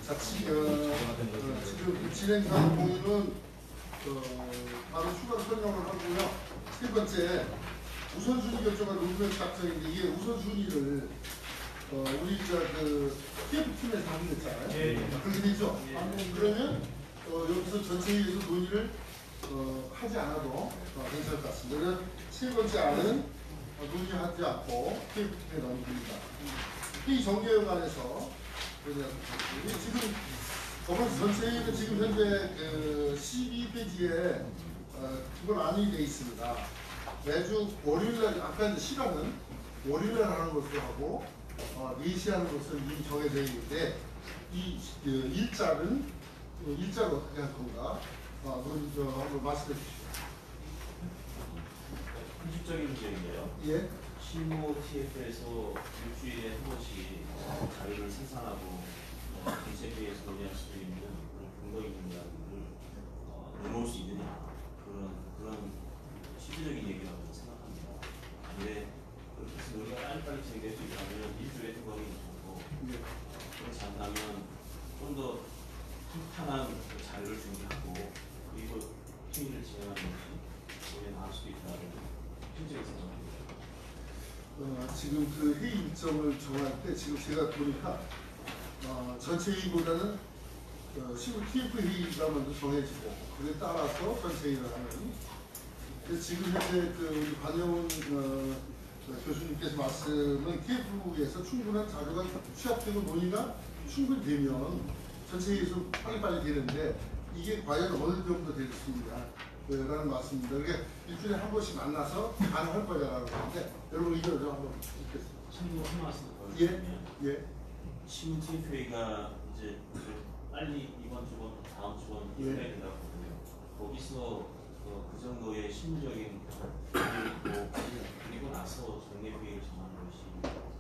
자, 지금 진행상 공유는 바로 추가로 설명을 하고요. 세 번째, 우선순위 결정과 노무현 작성인데 이게 우선순위를 우리 그 TF팀에서 확인했잖아요. 그렇게 되죠? 그러면 여기서 전체회의에서 논의를 하지 않아도 괜찮을 것 같습니다. 그래서 세 번째 안은 논의하지 않고 TF팀에 넘깁니다. 회의 정계에 관해서 지금 법원 전체회의는 지금 현재 그 12페이지에 그건 안이 되어 있습니다. 매주 월요일날 아까 이제 시간은 월요일날 하는 것으로 하고 4시 하는 것으로 이미 정해져 있는데 이 일자를 어떻게 할 건가? 한번 말씀해 주시죠. 형식적인 문제인데요. 예. 실무 TF에서 일주일에 한 번씩 자료를 생산하고 인쇄회에서 논의할 수 있는 그런 근거 있는 이야기를 내놓을 수 있느냐 그런 실질적인 얘기라고 생각합니다. 근데 그렇게 해서 우리가 빨리빨리 진행될 수 있다면 일주일에 한 번이 좋고 그렇지 않다면 좀 더 탄탄한 자료를 준비하고 그리고 회의를 진행하는 것이 오히려 나을 수도 있다는 실질적인 생각입니다. 지금 그 회의 일정을 정할 때 지금 제가 보니까 전체 회의보다는 TF 회의가 먼저 정해지고 그에 따라서 전체 회의를 하는. 지금 현재 그 우리 관여원 교수님께서 말씀은 TF에서 충분한 자료가 취합되고 논의가 충분히 되면 전체 회의에서 빨리빨리 되는데 이게 과연 어느 정도 될 수 있냐 라는 말씀입니다. 그러니까 일주일에 한 번씩 만나서 가능할 거냐라는 건데 여러분 의견을 좀 한번 듣겠습니다. 참고 한 말씀 더 예. 드리면 신문 TF회의가 이제 빨리 이번 주번 다음 주번 해야 된다고 보고요. 거기서 그 정도의 실무적인 일이 있고 그리고 나서 정례회의를 정하는 것이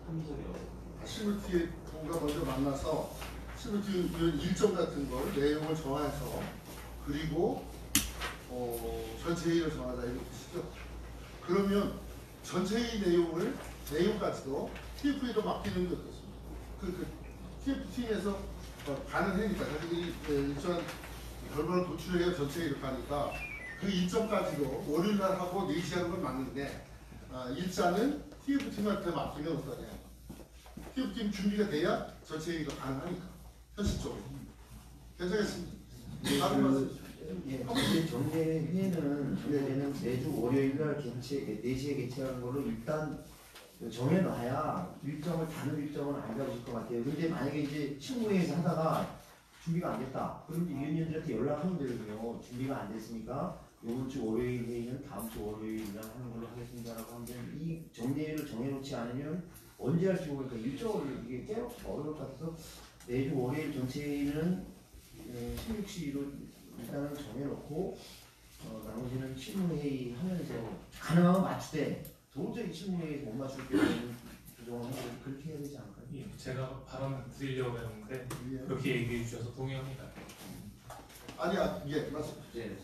합리적이라고 실무 TF가 먼저 만나서 실무 TF 일정 같은 걸 내용을 정해서 그리고 전체 회의를 정하자 이렇게 뜻이죠. 그러면 전체 회의 내용까지도 TF에도 맡기는 게 어떻습니까? TF팀에서 가능하니까 자기들이 일정한 결과를 도출해야 전체에 이렇게 하니까 그 일정까지도 월요일날 하고 4시 하는 건 맞는데 일자는 TF팀한테 맡기면 어떠냐. TF팀 준비가 돼야 전체 회의가 가능하니까 현실적으로 괜찮겠습니다. 다른 말씀. 예, 정례회는 매주 월요일날 4시에 개최하는 걸로 일단 정해놔야 다른 일정은 안 잡으실 것 같아요. 근데 만약에 이제 실무회에서 하다가 준비가 안 됐다. 그럼 이제 위원님들한테 연락하면 되거든요. 준비가 안 됐으니까 이번 주 월요일 회의는 다음 주 월요일날 하는 걸로 하겠습니다라고 하면 이 정례회를 정해놓지 않으면 언제 할지 모르니까 일정을 이게 깨놓기가 어려울 것 같아서 매주 월요일 전체 회의는 16시로 일단은 정해놓고 나머지는 실무회의 하면서 가능하면 맞추되 도저히 실무회의에서 못 맞출 경우는 조정을 하고 그렇게 해야 되지 않을까요? 예, 제가 발언 드리려고 했는데 그렇게 얘기해 주셔서 동의합니다. 아니야, 예, 맞습니다. 네.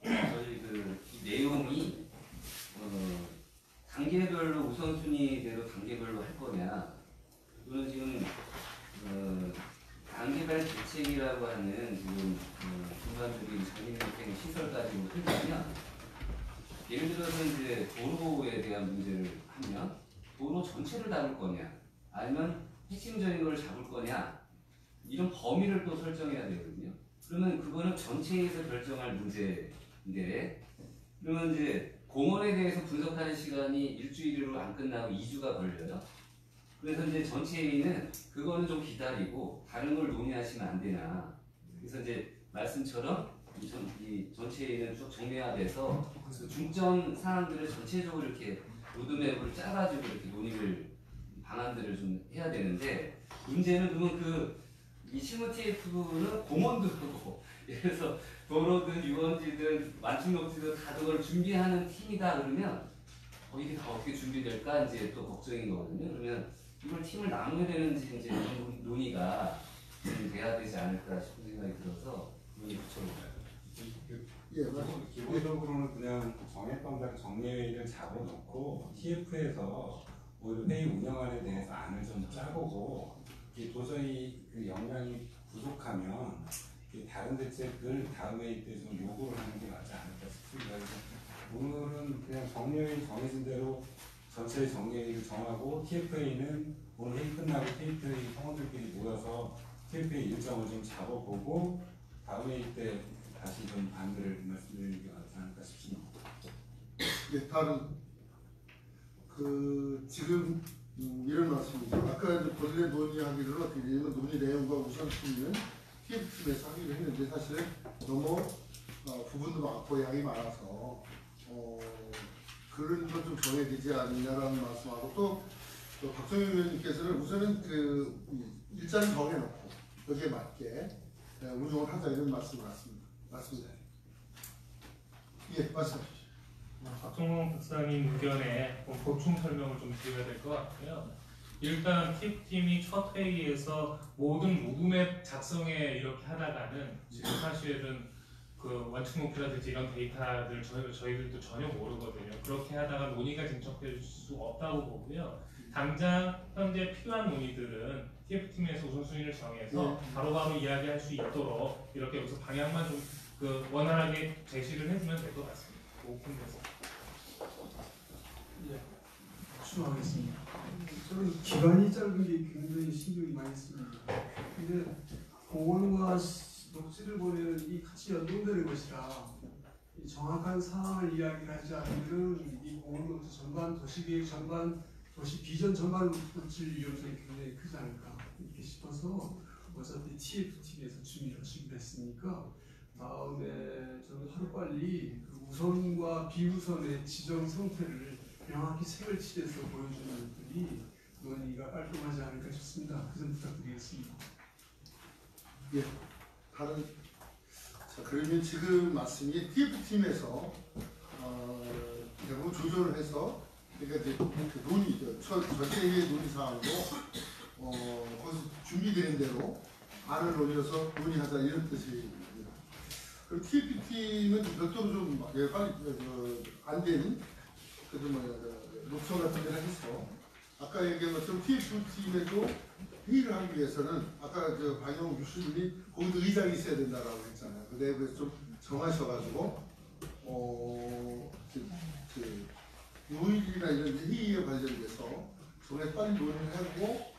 저희 이 내용이 단계별로 우선순위대로 단계별로 할 거냐, 또는 지금 단계별 대책이라고 하는 지금 중간적인 장애인생 시설 가지고 한다면, 예를 들어서 이제 도로에 대한 문제를 하면 도로 전체를 다룰 거냐, 아니면 핵심적인 걸 잡을 거냐, 이런 범위를 또 설정해야 되거든요. 그러면 그거는 전체에서 결정할 문제인데, 그러면 이제 공원에 대해서 분석하는 시간이 일주일로 안 끝나고 2주가 걸려요. 그래서 이제 전체 회의는 그거는 좀 기다리고 다른 걸 논의하시면 안 되나. 그래서 이제 말씀처럼 이 전체 회의는 쭉 정례화돼서 그 중점 사항들을 전체적으로 이렇게 로드맵을 짜가지고 이렇게 논의를 방안들을 좀 해야 되는데, 문제는 그러면 이 실무 TF는 공원도 하고, 예를 들어서 도로든 유원지든 완충녹지든 다 그걸 준비하는 팀이다 그러면 이게 다 어떻게 준비될까 이제 또 걱정인 거거든요. 그러면 이걸 팀을 나눠야 되는지 이제 이런 논의가 좀 돼야 되지 않을까 싶은 생각이 들어서 논의 붙여볼까요? 예, 맞습니다. 기본적으로는 그냥 정했던 대로 정례회의를 잡아놓고 TF에서 오히려 회의 운영안에 대해서 안을 좀 짜보고, 도저히 그 역량이 부족하면 다른 대책을 다음 회의 때 좀 요구를 하는 게 맞지 않을까 싶습니다. 그래서 오늘은 그냥 정례회의 정해진 대로 전체 정례회의를 정하고, TF회의는 오늘 회의 끝나고 TF회의 성원들끼리 모여서 TF회의 일정을 좀 잡아보고 다음 회의 때 다시 좀 안들을 말씀드리는 게 맞지 않을까 싶습니다. 예, 다른 지금 이런 말씀이죠. 아까 이제 본래 논의하기를 어떻게 되냐면 논의 내용과 우선순위는 TF팀에서 하기로 했는데 사실은 너무 부분도 많고 양이 많아서 그런 걸 좀 정해야 되지 않느냐라는 말씀하고, 또 박정희 의원님께서는 우선은 일자를 정해놓고 여기에 맞게 운영을 하자 이런 말씀을 하셨습니다. 맞습니다. 예, 말씀하십시오. 박종long 박사님 의견에 보충 설명을 좀 드려야 될 것 같고요. 일단 TF팀이 첫 회의에서 모든 로드맵 작성에 이렇게 하다가는 지금 사실은 완충 목표라든지 이런 데이터들 저희들도 전혀 모르거든요. 그렇게 하다가 논의가 진척될 수 없다고 보고요. 당장 현재 필요한 논의들은 TF팀에서 우선순위를 정해서 바로바로 이야기할 수 있도록 이렇게 여기서 방향만 좀 원활하게 제시를 해주면 될 것 같습니다. 오픈돼서. 예, 추하겠습니다. 저는 기간이 짧은 게 굉장히 신경이 많이 씁니다. 근데 공원과 녹지를 보내는 이 같이 연동되는 것이라 이 정확한 상황을 이야기를 하지 않으면 이 공원 녹지 전반, 도시계획 전반, 도시 비전 전반을 놓칠 위험성이 굉장히 크지 않을까 이렇게 싶어서, 어차피 TF팀에서 준비를 하시기로 했으니까 다음에 저는 하루빨리 우선과 비우선의 지정 상태를 명확히 색을 칠해서 보여주는 것들이 논의가 깔끔하지 않을까 싶습니다. 그 점 부탁드리겠습니다. 예, 다른 그러면 지금 말씀이 TF팀에서 대부분 조절을 해서, 그러니까 이제 논의죠. 전체의 논의 사항도 거기서 준비되는 대로 안을 올려서 논의하자 이런 뜻입니다. 그리고 TF팀은 별도로 좀 빨리 안 된 녹성 같은 데를 해서 아까 얘기한 것처럼 TF팀에도 회의를 하기 위해서는 아까 저 방영 교수님이 거기도 의장이 있어야 된다라고 했잖아요. 그 내부에서 좀 정하셔가지고 요일이나 이런 회의에 관련돼서 정말 빨리 논의를 하고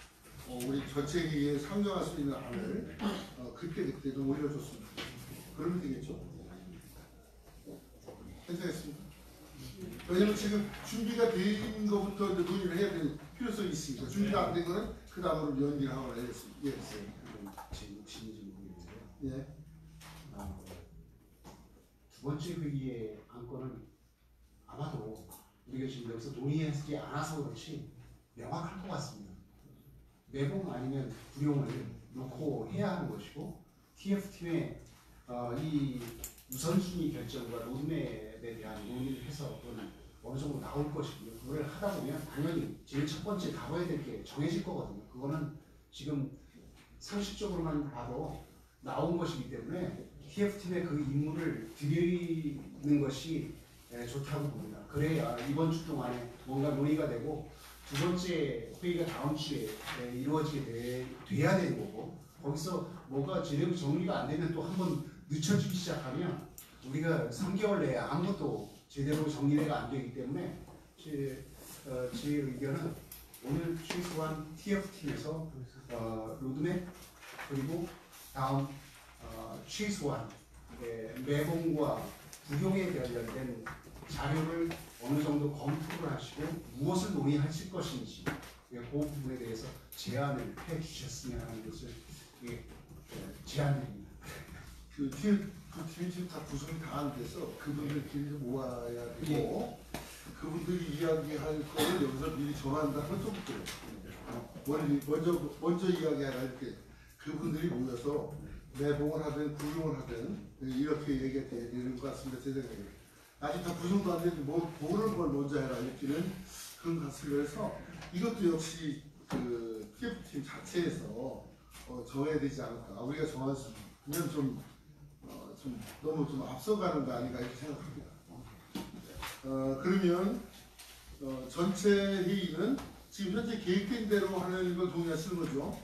우리 전체 회의에 상정할 수 있는 안을 그때 좀 올려줬으면 좋겠습니다. 그러면 되겠죠? 괜찮겠습니까? 왜냐면 지금 준비가 된 것부터 이제 논의를 해야 될 필요성이 있으니까 준비가 안 된 거는 그 다음으로 연기를 하거나 해야겠습니다. 예. 제 욕심인지 모르겠는데요. 예. 두 번째 회의의 안건은 아마도 우리가 지금 여기서 논의하지 않아서 그렇지 명확할 것 같습니다. 매봉 아니면 불용을 놓고 해야 하는 것이고 TF팀의 이 우선순위 결정과 로드맵에 대한 논의를 해서 그거는 어느 정도 나올 것이고요. 그걸 하다 보면 당연히 제일 첫 번째 다뤄야 될 게 정해질 거거든요. 그거는 지금 상식적으로만 봐도 나온 것이기 때문에 TF팀의 그 임무를 드리는 것이 좋다고 봅니다. 그래야 이번 주 동안에 뭔가 논의가 되고 두 번째 회의가 다음 주에 이루어지게 돼야 되는 거고 거기서 뭐가 제대로 정리가 안 되면 또 한번 늦춰지기 시작하면 우리가 3개월 내에 아무것도 제대로 정리가 안 되기 때문에 제 의견은 오늘 최소한 TF팀에서 로드맵 그리고 다음 최소한 매봉과 부용에 관련된 자료를 어느 정도 검토를 하시고 무엇을 논의하실 것인지 그 부분에 대해서 제안을 해 주셨으면 하는 것을 제안드립니다. 팀이 지금 다 구성이 다 안 돼서 그분들끼리 모아야 되고 그분들이 이야기할 거를 여기서 미리 정한다면 좀 그래요. 먼저 이야기하라 이렇게 그분들이 모여서 매봉을 하든 구용을 하든 이렇게 얘기가 돼야 되는 것 같습니다. 제 생각에 아직 다 구성도 안 되는데 모르는 걸 먼저 해라 이렇게는 그런 것 같습니다. 그래서 이것도 역시 그 TF팀 자체에서 정해야 되지 않을까. 우리가 정하면 좀 너무 좀 앞서가는 거 아닌가 이렇게 생각합니다. 그러면 전체 회의는 지금 현재 계획된 대로 하는 걸 동의하시는 거죠?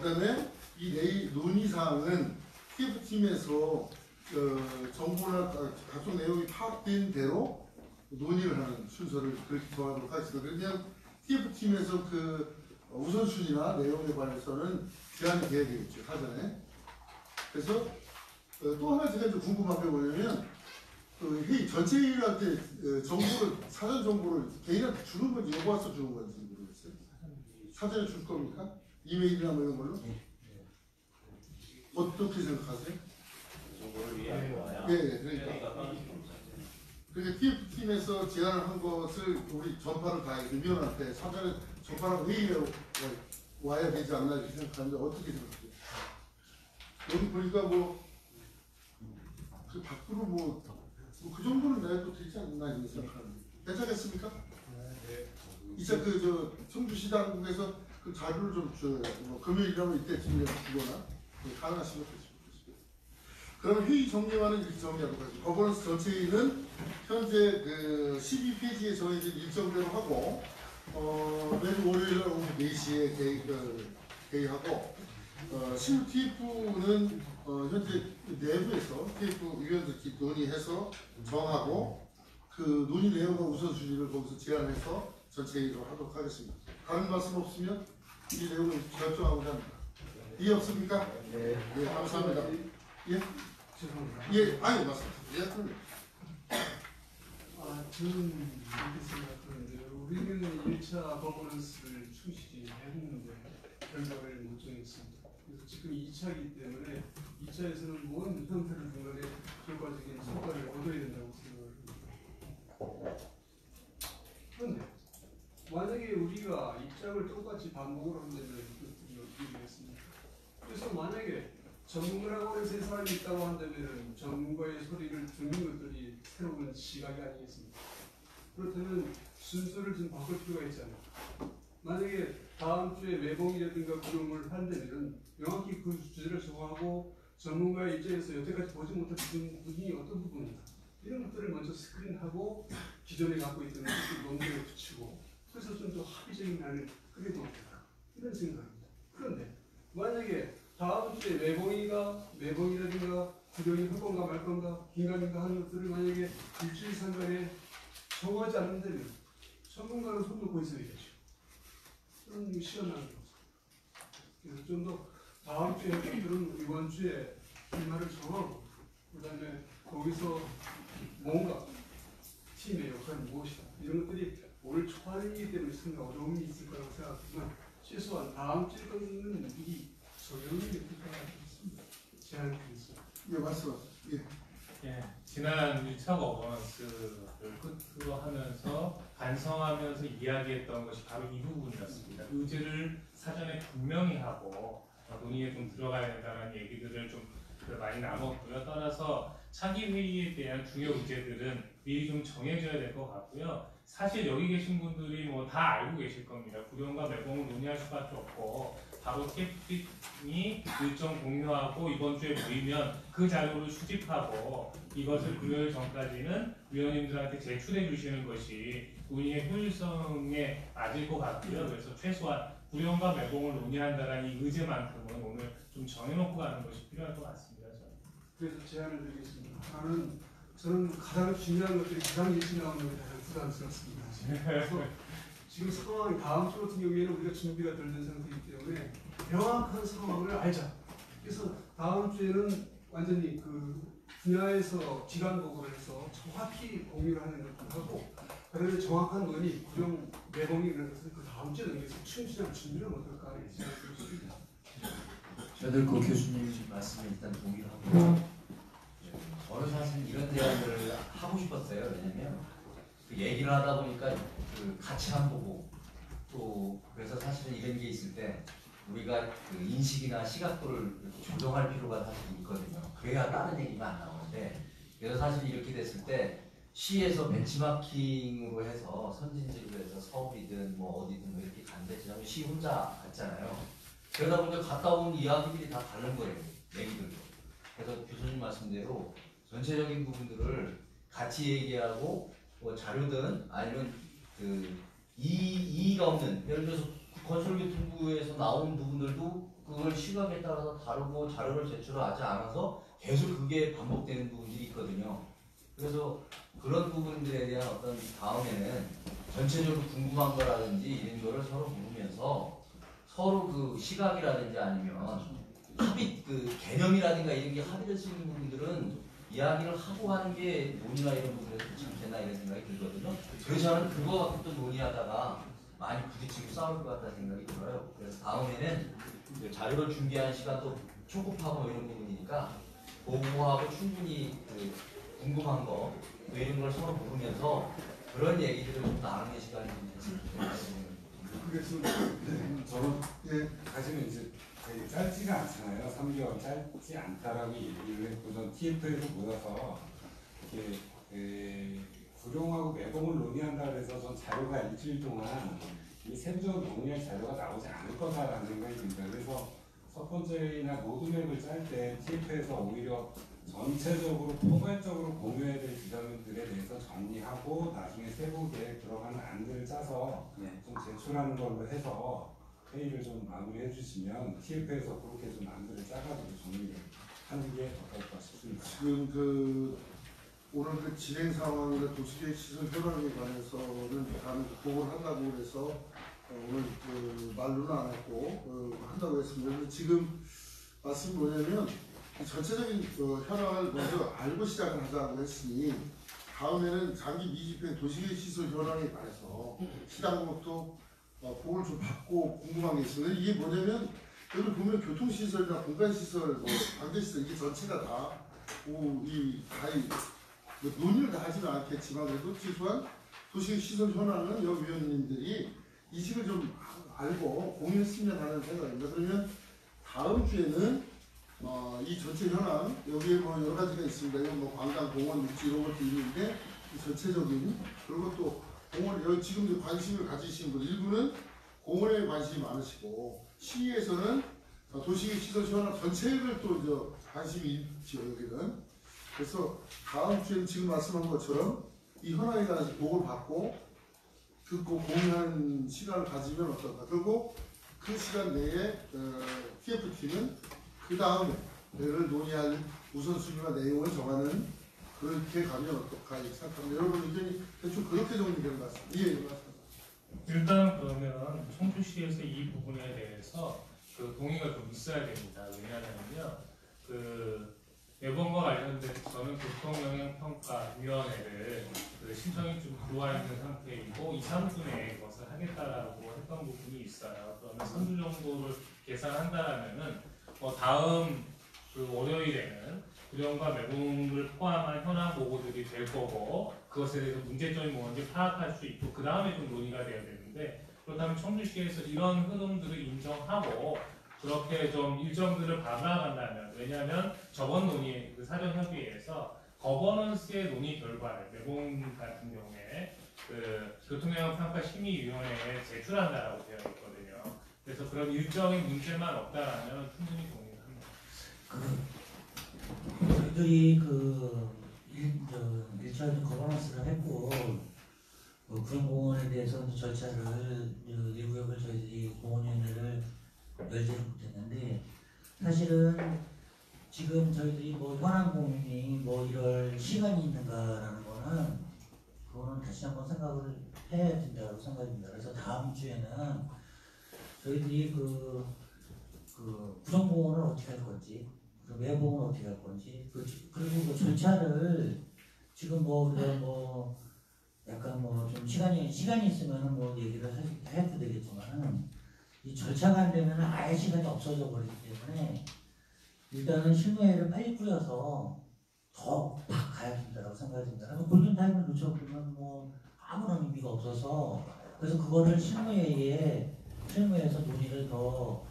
그다음에 이 논의 사항은 TF팀에서 정보나 각종 내용이 파악된 대로 논의를 하는 순서를 그렇게 정하도록 하겠습니다. 그냥 TF팀에서 그 우선순위나 내용에 관해서는 제안이 돼야 되겠죠, 사전에. 그래서 또 하나 제가 좀 궁금한 게 뭐냐면 그 회의 전체 회의를 할 때 정보를 사전 정보를 개인한테 주는 건지 요구해서 주는 건지 모르겠어요. 사전에 줄 겁니까? 이메일이나 뭐 이런 걸로? 어떻게 생각하세요? 정보를 위하여 그러니까 TF팀에서 제안을 한 것을 우리 전파를 가해서 위원한테 사전에 전파랑 회의에 와야 되지 않나 이렇게 생각하는데 어떻게 생각해요? 여기 보니까 그 밖으로 그 정도는 내도 되지 않나 이렇게 생각하는데 괜찮겠습니까? 이제 청주시당국에서 그 자료를 좀 금요일이라면 이때쯤에 주거나 가능하시면 좋겠습니다. 그러면 회의 정리와는 이렇게 정리하도록 하죠. 거버넌스 전체 회의는 현재 그 12페이지에 정해진 일정대로 하고 매주 월요일 날 오후 4시에 회의하고 실무 TF는 현재 내부에서 TF 위원들끼리 논의해서 정하고 그 논의 내용과 우선순위를 거기서 제안해서 전체 회의로 하도록 하겠습니다. 다른 말씀 없으면 이 내용을 결정하고자 합니다. 이해 없습니까? 네. 예, 감사합니다. 예? 죄송합니다. 예, 아니 맞습니다. 예, 저는 이렇게 생각하는데 우리는 1차 거버넌스를 충실히 했는데 결과를 못 정했습니다. 그래서 지금 2차이기 때문에 2차에서는 뭔 형태를 중간에 결과적인 성과를 얻어야 된다고 생각합니다. 그런데 만약에 우리가 입장을 똑같이 반복을 한다면 어떻게 되겠습니까? 그래서 만약에 전문가라고 해서 세 사람이 있다고 한다면 전문가의 소리를 듣는 것들이 새로운 시각이 아니겠습니까? 그렇다면 순서를 좀 바꿀 필요가 있잖아요. 만약에 다음 주에 매봉이라든가 구름을 한다면 명확히 그 주제를 정하고 전문가의 입장에서 여태까지 보지 못한 부분이 어떤 부분인가 이런 것들을 먼저 스크린하고 기존에 갖고 있던 논문에 붙이고 그래서 좀 더 합의적인 안을 그게 못했다 이런 생각입니다. 그런데 만약에 다음 주에 매봉이라든가 구령이 할 건가 말 건가 긴가민가 하는 것들을 만약에 일주일 상간에 정하지 않는다면 전문가는 손 놓고 있어야겠죠. 그런 시간 낭비 없어요. 그래서 좀 더 다음 주에 것들은 이번 주에 일말을 정하고 그다음에 거기서 뭔가 팀의 역할이 무엇이다 이런 것들이 올 초안이기 때문에 상당히 어려움이 있을 거라고 생각하지만 최소한 다음 주에 끊는 일이 소요이 될까 싶습니다. 제안을 드리겠습니다. 예, 말씀하세요. 예. 예, 지난 1차 거버넌스를 끝으로 하면서 반성하면서 이야기했던 것이 바로 이 부분이었습니다. 의지를 사전에 분명히 하고 논의에 좀 들어가야 된다는 얘기들을 좀 많이 나눴고요. 따라서 차기 회의에 대한 주요 의제들은 미리 좀 정해져야 될 것 같고요. 사실 여기 계신 분들이 뭐 다 알고 계실 겁니다. 구령과 매봉을 논의할 수밖에 없고 바로 TF팀이 일정 공유하고 이번 주에 모이면 그 자료를 수집하고 이것을 금요일 전까지는 위원님들한테 제출해 주시는 것이 논의의 효율성에 맞을 것 같고요. 그래서 최소한 구령과 매봉을 논의한다는 이 의제만큼은 오늘 좀 정해놓고 가는 것이 필요할 것 같습니다. 저는. 그래서 제안을 드리겠습니다. 저는 가장 중요한 것들이 가장 일찍 나오는 게 가장 부담스럽습니다. 그래서 지금 상황이 다음 주 같은 경우에는 우리가 준비가 덜 된 상태이기 때문에 명확한 상황을 알자. 그래서 다음 주에는 완전히 그 분야에서 기간 보고를 해서 정확히 공유를 하는 것도 하고 그다음에 정확한 논의, 구령 매봉이 이런 것을 그 다음 주에 넘겨서 충실한 준비를 어떨까 하는 생각이 들었습니다. 저들 그 교수님 말씀에 일단 동의를 하고 저는 사실 이런 대안들을 하고 싶었어요. 왜냐면 그 얘기를 하다 보니까 그 가치관 보고 또 그래서 사실은 이런 게 있을 때 우리가 그 인식이나 시각도를 조정할 필요가 사실 있거든요. 그래야 다른 얘기가 안 나오는데 그래서 사실 이렇게 됐을 때 시에서 벤치마킹으로 해서 선진지로 해서 서울이든 뭐 어디든 뭐 이렇게 간대 지나면 시 혼자 갔잖아요. 그러다 보니까 갔다 온 이야기들이 다 다른 거예요. 얘기들도. 그래서 교수님 말씀대로 전체적인 부분들을 같이 얘기하고 뭐 자료든 아니면 그 이의가 없는 예를 들어서 건설교통부에서 나온 부분들도 그걸 시각에 따라서 다르고 자료를 제출하지 않아서 계속 그게 반복되는 부분들이 있거든요. 그래서 그런 부분들에 대한 어떤 다음에는 전체적으로 궁금한 거라든지 이런 거를 서로 물으면서 서로 그 시각이라든지 아니면 합의 그 개념이라든가 이런 게 합의될 수 있는 부분들은 이야기를 하고 하는 게 논의나 이런 부분에서 참 되나 이런 생각이 들거든요. 그래서 저는 그거 갖고 또 논의하다가 많이 부딪히고 싸울 것 같다는 생각이 들어요. 그래서 다음에는 자료를 준비하는 시간도 초급하고 이런 부분이니까 보고하고 충분히 그 궁금한 거 이런 걸 서로 물으면서 그런 얘기들을 좀 나누는 시간이 좀 됐으면 좋겠습니다. 저는 사실은 이제 되게 짧지가 않잖아요. 3개월 짧지 않다라고 얘기를 했고 전 TF에서 모여서 이렇게 구령하고 매봉을 논의한다 그래서 전 자료가 일주일 동안 이 세부적으로 논의할 자료가 나오지 않을 거다라는 생각이 듭니다. 그래서 첫 번째나 로드맵을 짤 때 TF에서 오히려 전체적으로 포괄적으로 공유해야 될 지점들에 대해서 정리하고 나중에 세부 계획 들어가는 안들을 짜서 좀 제출하는 걸로 해서 회의를 좀 마무리해 주시면 TF에서 그렇게 좀 안들을 짜가지고 정리를 하는 게 어떨까 싶습니다. 지금 그 오늘 그 진행 상황이나 도시계획 시설 현황에 관해서는 다른 보고를 한다고 그래서 오늘 그 말로는 안 했고 한다고 했습니다. 그런데 지금 말씀이 뭐냐면 전체적인 현황을 먼저 알고 시작을 하자고 했으니 다음에는 장기 미집행 도시계획 시설 현황에 관해서 시당국도 보고를 좀 받고 궁금한 게 있습니다. 이게 뭐냐면 여기 보면 교통시설이나 공간시설, 뭐 방대시설 이게 전체가 다 논의를 다 하지는 않겠지만 그래도 최소한 도시계획 시설 현황은 여 위원님들이 이식을 좀 알고 공유했으면 하는 생각입니다. 그러면 다음 주에는 이 전체 현황 여기에 뭐 여러 가지가 있습니다. 이건 뭐 관광, 공원, 육지 이런 것도 있는데 전체적인 그리고 또 공원 여기 지금 관심을 가지신 분 일부는 공원에 관심이 많으시고 시에서는 도시계획 시설 현황 전체를 또 관심이 있죠 여기는. 그래서 다음 주에는 지금 말씀한 것처럼 이 현황에 관해서 보고를 받고 듣고 공유하는 시간을 가지면 어떨까. 그리고 그 시간 내에 TF팀은 그 다음에 를 논의할 우선순위와 내용을 정하는 그렇게 가면 어떨까 생각합니다. 여러분 의견이 대충 그렇게 정리되는 것 같습니다. 예, 맞습니다. 일단 그러면 청주시에서 이 부분에 대해서 그 동의가 좀 있어야 됩니다. 왜냐하면요, 그 매번과 관련돼서는 교통영향평가위원회를 그 신청이 좀 들어와 있는 상태이고 2, 3분의 것을 하겠다라고 했던 부분이 있어요. 그러면 3주 정도를 계산한다라면은 다음 그 월요일에는 구령과 매봉을 포함한 현황 보고들이 될 거고 그것에 대해서 문제점이 뭔지 파악할 수 있고 그 다음에 좀 논의가 돼야 되는데 그렇다면 청주시에서 이런 흐름들을 인정하고 그렇게 좀 일정들을 밟아간다면 왜냐하면 저번 논의 그 사전 협의회에서 거버넌스의 논의 결과를 매봉 같은 경우에 그 교통영향평가심의위원회에 제출한다라고 되어 있거든요. 그래서 그런 일정의 문제만 없다라면 충분히 동의를 합니다. 저희들이 그 1차 거버넌스를 했고 구령공원에 대해서 절차를 이 구역을 저희들이 공원위원회를 열지를 못했는데 사실은 지금 저희들이 뭐 현황 공유니 뭐 이럴 시간이 있는가라는 그거는 다시 한번 생각을 해야 된다고 생각합니다. 그래서 다음 주에는 저희들이 그 구령공원을 어떻게 할 건지 매봉은 어떻게 할 건지 그리고 그 절차를 지금 우리가 약간 좀 시간이 있으면은 얘기를 해도 되겠지만은 이 절차가 안 되면은 아예 시간이 없어져 버리기 때문에 일단은 실무회의를 빨리 꾸려서 더 팍 가야 된다고 생각합니다. 골든타임을 놓쳐버리면 아무런 의미가 없어서 그래서 그거를 실무회에서 논의를 더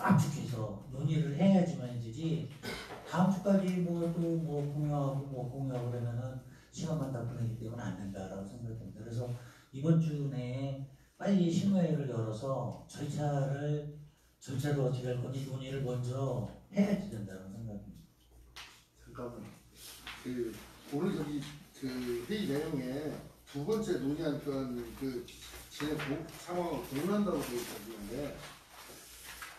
압축해서 논의를 해야지만 되지 다음 주까지 공유하고 그러면은 시간만 다 보내기 때문에 안 된다라고 생각합니다. 그래서 이번 주 내에 빨리 실무회의를 열어서 절차를 어떻게 할 건지 논의를 먼저 해야 된다고 생각합니다. 잠깐만. 오늘 저기 회의 내용에 두 번째 논의한 그 진행 상황을 공유한다고 되어 있는데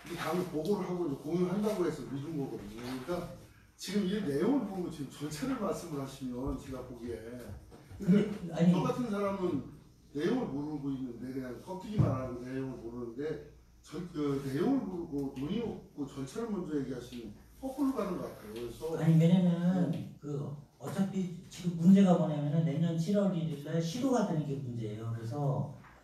이 다음에 보고를 하고 공유한다고 해서 미룬 거거든요. 그러니까 지금 이 내용을 보고 지금 절차를 말씀을 하시면 제가 보기에 저 같은 사람은 내용을 모르고 있는데 그냥 껍데기만 하고 내용을 모르는데 내용을 모르고 논의 없고 절차를 먼저 얘기하시면 거꾸로 가는 것 같아요. 그래서 왜냐면 어차피 지금 문제가 뭐냐면은 내년 7월 1일날 시도가 되는 게 문제예요.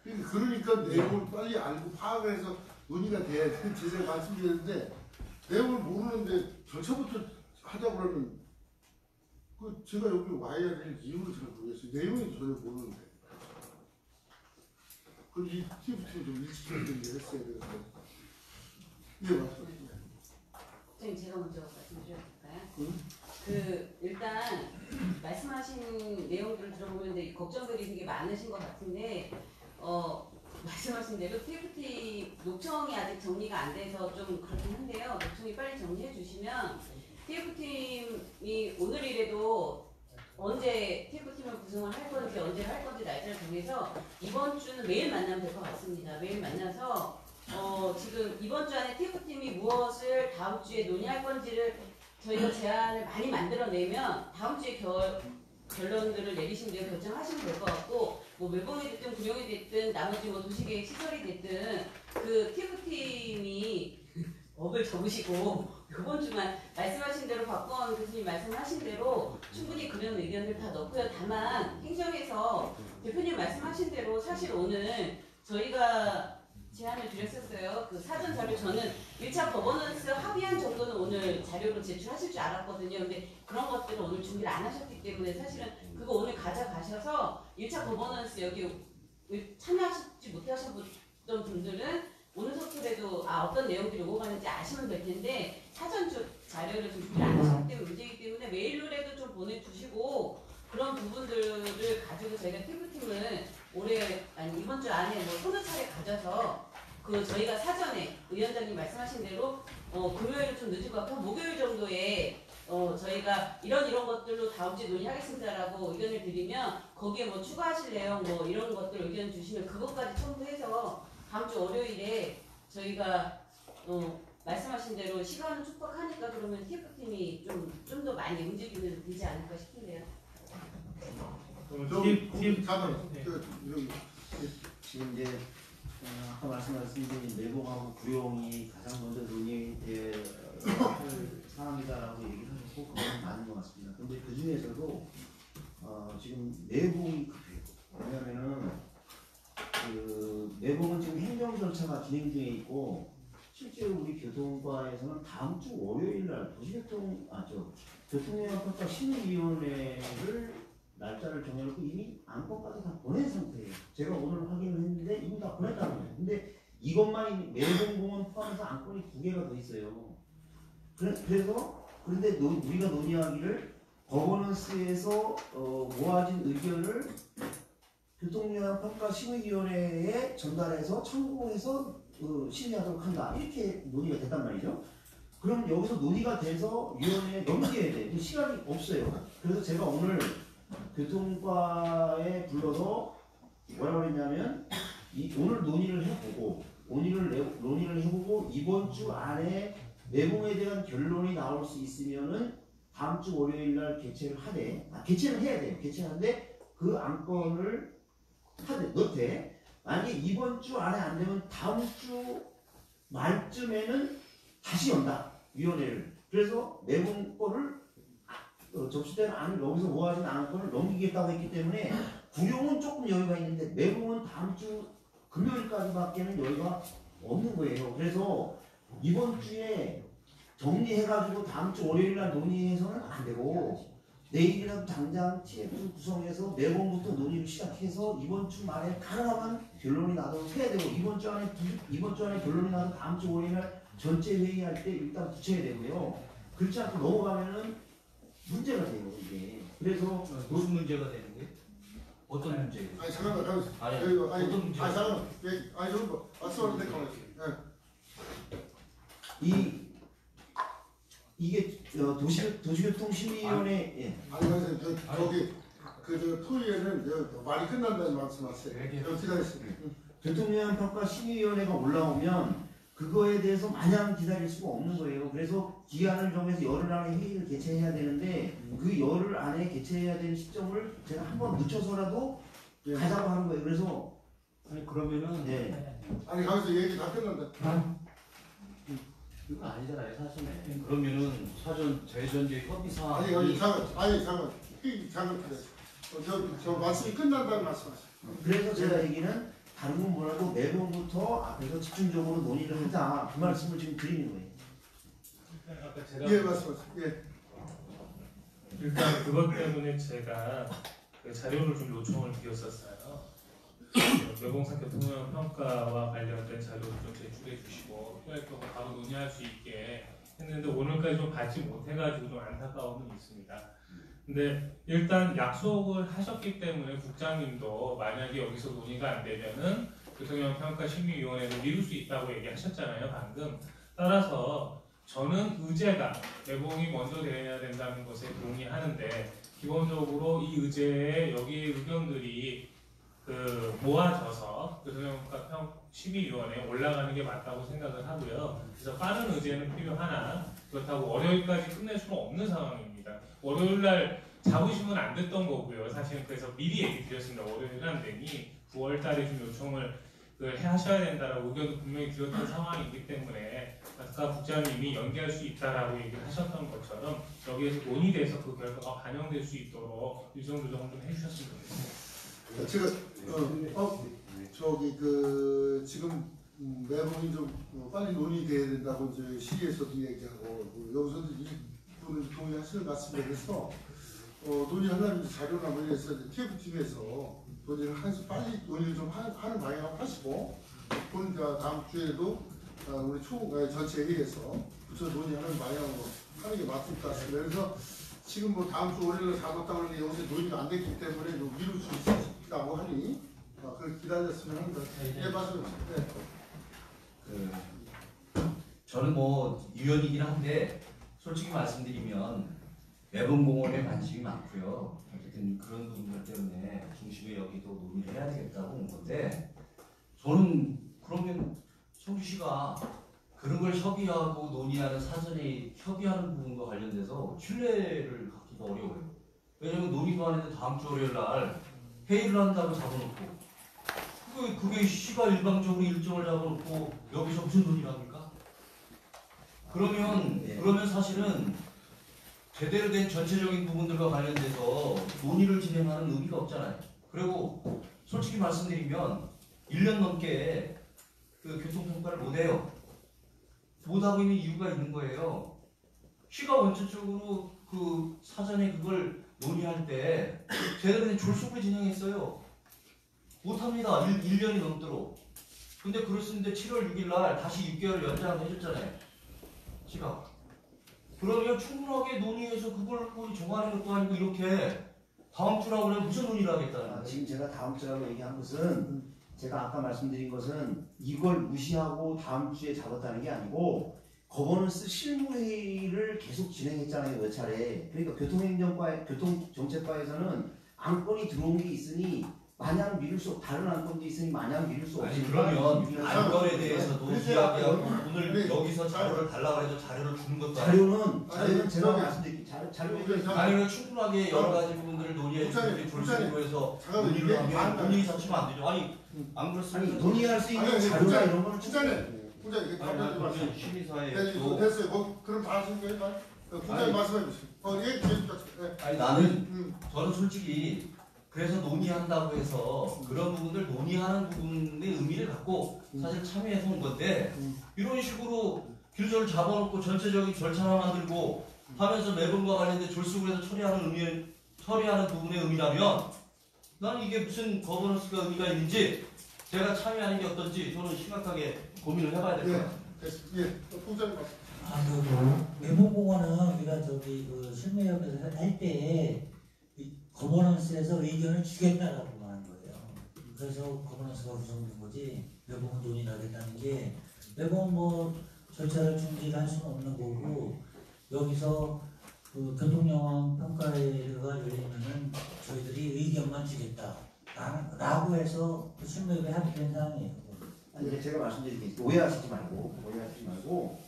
그러니까 내용을 빨리 알고 파악을 해서 논의가 돼야 돼. 제가 말씀드렸는데 내용을 모르는데 절차부터 하자고 그러면 제가 여기 와야 될 이유를 잘 모르겠어요. 내용이 전혀 모르는데. 그럼 이 TF팀 좀 일찍 했어야 되는데. 예, 맞습니다. 선생님 제가 먼저 말씀드려도 될까요? 일단 말씀하신 내용들을 들어보면 걱정들이 되게 많으신 것 같은데 말씀하신 대로 TFT 노청이 아직 정리가 안 돼서 좀 그렇긴 한데요. 노청이 빨리 정리해 주시면 TF팀이 오늘이라도 언제 TF팀을 구성을 할 건지 언제 할 건지 날짜를 정해서 이번 주는 매일 만나면 될 것 같습니다. 매일 만나서 지금 이번 주 안에 TF팀이 무엇을 다음 주에 논의할 건지를 저희가 제안을 많이 만들어내면 다음 주에 결론들을 내리신 뒤에 결정하시면 될 것 같고 매봉이 됐든 구령이 됐든 나머지 도시계획 시설이 됐든 그 TF팀이 업을 접으시고 이번 주만 말씀하신 대로 박보원 교수님 말씀하신 대로 충분히 그런 의견을 다 넣고요. 다만 행정에서 대표님 말씀하신 대로 사실 오늘 저희가 제안을 드렸었어요. 그 사전 자료 저는 1차 거버넌스 합의한 정도는 오늘 자료로 제출하실 줄 알았거든요. 근데 그런 것들은 오늘 준비를 안 하셨기 때문에 사실은 그거 오늘 가져가셔서 1차 거버넌스 여기 참여하지 못하셨던 분들은 오늘 서툴에도 어떤 내용들이 오고 가는지 아시면 될 텐데 사전 자료를 좀 준비를 안 하셨기 때문에 문제이기 때문에 메일로라도 좀 보내주시고 그런 부분들을 가지고 저희가 TF팀을 이번 주 안에 서너 차례 가져서 저희가 사전에 위원장님 말씀하신 대로 금요일은 좀 늦을 것 같고 목요일 정도에 저희가 이런 것들로 다음 주에 논의하겠습니다라고 의견을 드리면 거기에 뭐 추가하실 내용 뭐 이런 것들 의견 주시면 그것까지 첨부해서 다음 주 월요일에 저희가 말씀하신 대로 시간은 촉박하니까 그러면 TF팀이 좀 더 많이 움직이면 되지 않을까 싶은데요. 지금 이제 아까 말씀하신 내복하고 구용이 가장 먼저 논의될 사항이다라고 얘기를 하셨고 그건 맞는 것 같습니다. 근데 그 중에서도 지금 내복이 급해요. 왜냐면은 그 내복은 지금 행정 절차가 진행 중에 있고 실제로 우리 교통과에서는 다음 주 월요일 날 교통영향평가 심의위원회를 날짜를 정해놓고 이미 안건까지 다 보낸 상태예요. 제가 오늘 확인을 했는데 이미 다 보냈다는 거예요. 근데 이것만 내복공원 포함해서 안건이 2개가 더 있어요. 그런데 우리가 논의하기를 거버넌스에서 모아진 의견을 교통영향평가 심의위원회에 전달해서 참고해서 심의하도록 한다. 이렇게 논의가 됐단 말이죠. 그럼 여기서 논의가 돼서 위원회에 넘겨야 돼. 시간이 없어요. 그래서 제가 오늘 교통과에 불러서 뭐라고 했냐면 오늘 논의를 해보고 이번 주 안에 내공에 대한 결론이 나올 수 있으면은 다음 주 월요일 날 개최를 개최를 해야 돼요. 개최하는데 그 안건을 넣되 만약에 이번 주 안에 안 되면 다음 주 말쯤에는 다시 연다. 위원회를. 그래서 내공 거를 접수된 여기서 모아진 안건을 넘기겠다고 했기 때문에 구용은 조금 여유가 있는데 내공은 다음 주 금요일까지밖에는 여유가 없는 거예요. 그래서 이번 주에 정리해가지고 다음 주 월요일 날 논의해서는 안 되고 내일이라도 당장 TF 구성해서 내공부터 논의를 시작해서 이번 주 말에 가능하면 결론이 나도록 해야 되고 이번 주 안에 결론이 나도 다음 주 월요일 날 전체 회의할 때 일단 붙여야 되고요. 그렇지 않고 넘어가면은 문제가 돼요 이게. 그래서 무슨 문제가 되는 거예요? 어떤 문제예요? 아니 잠깐만. 어떤 문제? 잠깐만. 저거 말씀하는데 가만히. 이게 도시교통심의위원회 아니 저기 토의에는 말이 끝난다는 말씀하세요. 기다리세요. 교통영향평가심의위원회가 올라오면 그거에 대해서 마냥 기다릴 수가 없는 거예요. 그래서 기한을 정해서 열흘 안에 회의를 개최해야 되는데 그 열흘 안에 개최해야 되는 시점을 제가 한번 늦춰서라도 가자고 하는 거예요. 그래서 아니 그러면은 아니 가면서 얘기 다 끝난다. 그거 아니잖아요 사실은. 그러면은 사전 재전제 협의 사항 잠깐 저 말씀이 끝난다는 말씀하시죠. 그래서 제가 얘기는 다른 건 뭐라도 내부부터 앞에서 집중적으로 논의를 하자 그 말씀을 지금 드리는 거예요. 말씀하세요. 일단 그것 때문에 제가 그 자료를 좀 요청을 드렸었어요. 외공사 교통영향 평가와 관련된 자료를 좀 제출해 주시고 필요할 경우 바로 논의할 수 있게 했는데 오늘까지 좀 받지 못해가지고 좀 안타까움은 있습니다. 근데 일단 약속을 하셨기 때문에 국장님도 만약에 여기서 논의가 안 되면은 교통영향 평가 심의위원회를 미룰 수 있다고 얘기하셨잖아요 방금. 따라서 저는 의제가 내공이 먼저 돼야 된다는 것에 동의하는데 기본적으로 이 의제에 여기 의견들이 모아져서 교통영향 심의위원회에 올라가는 게 맞다고 생각을 하고요. 그래서 빠른 의제는 필요하나 그렇다고 월요일까지 끝낼 수는 없는 상황입니다. 월요일날 자부심은 안 됐던 거고요. 사실은 그래서 미리 얘기 드렸습니다. 월요일 안 되니 9월달에 좀 요청을 하셔야 된다라고 의견도 분명히 드렸던 상황이기 때문에 아까 국장님이 연기할 수 있다라고 얘기를 하셨던 것처럼 여기에서 논의돼서 그 결과가 반영될 수 있도록 일정 조정을 좀 해주셨으면 좋겠습니다. 제가 지금 내부이 좀 빨리 논의돼야 된다고 이제 시에서도 얘기하고 여기서도 이분은 동의하시는 것 같습니다. 그래서 논의하려면 자료나 뭐 이래서 TF팀에서 논의를 해서 빨리 논의를 좀 하는 방향으로 하시고 보니까 다음 주에도 우리 전체 회의에서 붙여 논의하는 방향으로 하는 게 맞을 것 같습니다. 그래서 지금 뭐 다음 주 월요일에 잡았다고 하는데 여기서 논의가 안 됐기 때문에 미룰 수 있다고 하니 그걸 기다렸으면 합니다. 저는 뭐 위원이긴 한데 솔직히 말씀드리면 매봉공원에 관심이 많고요. 어쨌든 그런 부분들 때문에 중심에 여기도 논의를 해야 되겠다고 온 건데 저는 그러면 성주 씨가 그런 걸 협의하고 논의하는 사전에 협의하는 부분과 관련돼서 신뢰를 갖기가 어려워요. 왜냐면 논의도 안 했는데 다음 주 월요일 날 회의를 한다고 잡아놓고 그게 시가 일방적으로 일정을 잡아놓고 여기서 무슨 논의를 합니까? 그러면 사실은 제대로 된 전체적인 부분들과 관련돼서 논의를 진행하는 의미가 없잖아요. 그리고 솔직히 말씀드리면 1년 넘게 그 교통평가를 못해요. 못하고 있는 이유가 있는 거예요. 시가 원칙적으로 그 사전에 그걸 논의할 때 제대로 된 졸속을 진행했어요. 못합니다. 1년이 넘도록. 근데 그렇습니다. 7월 6일 날 다시 6개월 연장을 해줬잖아요. 시가. 그러면 충분하게 논의해서 그걸 정하는 것도 아니고 이렇게 다음 주라고 그러면 무슨 논의를 하겠다는 거예요? 지금 제가 다음 주라고 얘기한 것은 제가 아까 말씀드린 것은 이걸 무시하고 다음 주에 잡았다는 게 아니고 거버넌스 실무회의를 계속 진행했잖아요. 몇 차례. 그러니까 교통정책과에서는 안건이 들어온 게 있으니 마냥 미룰 수 다른 안건도 있으니 마냥 미룰 수 없으니까 그러면 안건에 대해서도 이야기하고 오늘 여기서 자료를 달라고 해서 자료를 주는 것도 자료는 제가 말씀드릴게요. 자료는 충분하게 여러 가지 부분들을 논의해 주는데 졸속으로 해서 논의를 하면 논의 자체가 안 되죠. 아니 안 그렇습니까? 논의할 수 있는 자료나 이런 거는 부장님 이게 답변 말씀. 시민사회 됐어요. 그럼 다 하신 거예요? 부장님 말씀해 주시죠. 아니 나는 저는 솔직히 그래서 논의한다고 해서 그런 부분들 논의하는 부분의 의미를 갖고 사실 참여해서 온 건데 이런 식으로 길저를 잡아놓고 전체적인 절차만 만들고 하면서 매번과 관련된 졸속을 해서 처리하는 부분의 의미라면 나는 이게 무슨 거버넌스가 의미가 있는지 제가 참여하는 게 어떤지 저는 심각하게 고민을 해봐야 될 것 같아요. 부장님 말씀. 매봉공원은 우리가 그 실무협에서 할 때 거버넌스에서 의견을 주겠다라고 말한 거예요. 그래서 거버넌스가 구성된 거지 매봉은 논의를 하겠다는 게 매봉은 뭐 절차를 중지할 수는 없는 거고 여기서 그 교통영향 평가회가 열리면은 저희들이 의견만 주겠다 라고 해서 그 실무협에 합의된 사항이에요. 아니 제가 말씀드릴게요. 오해하시지 말고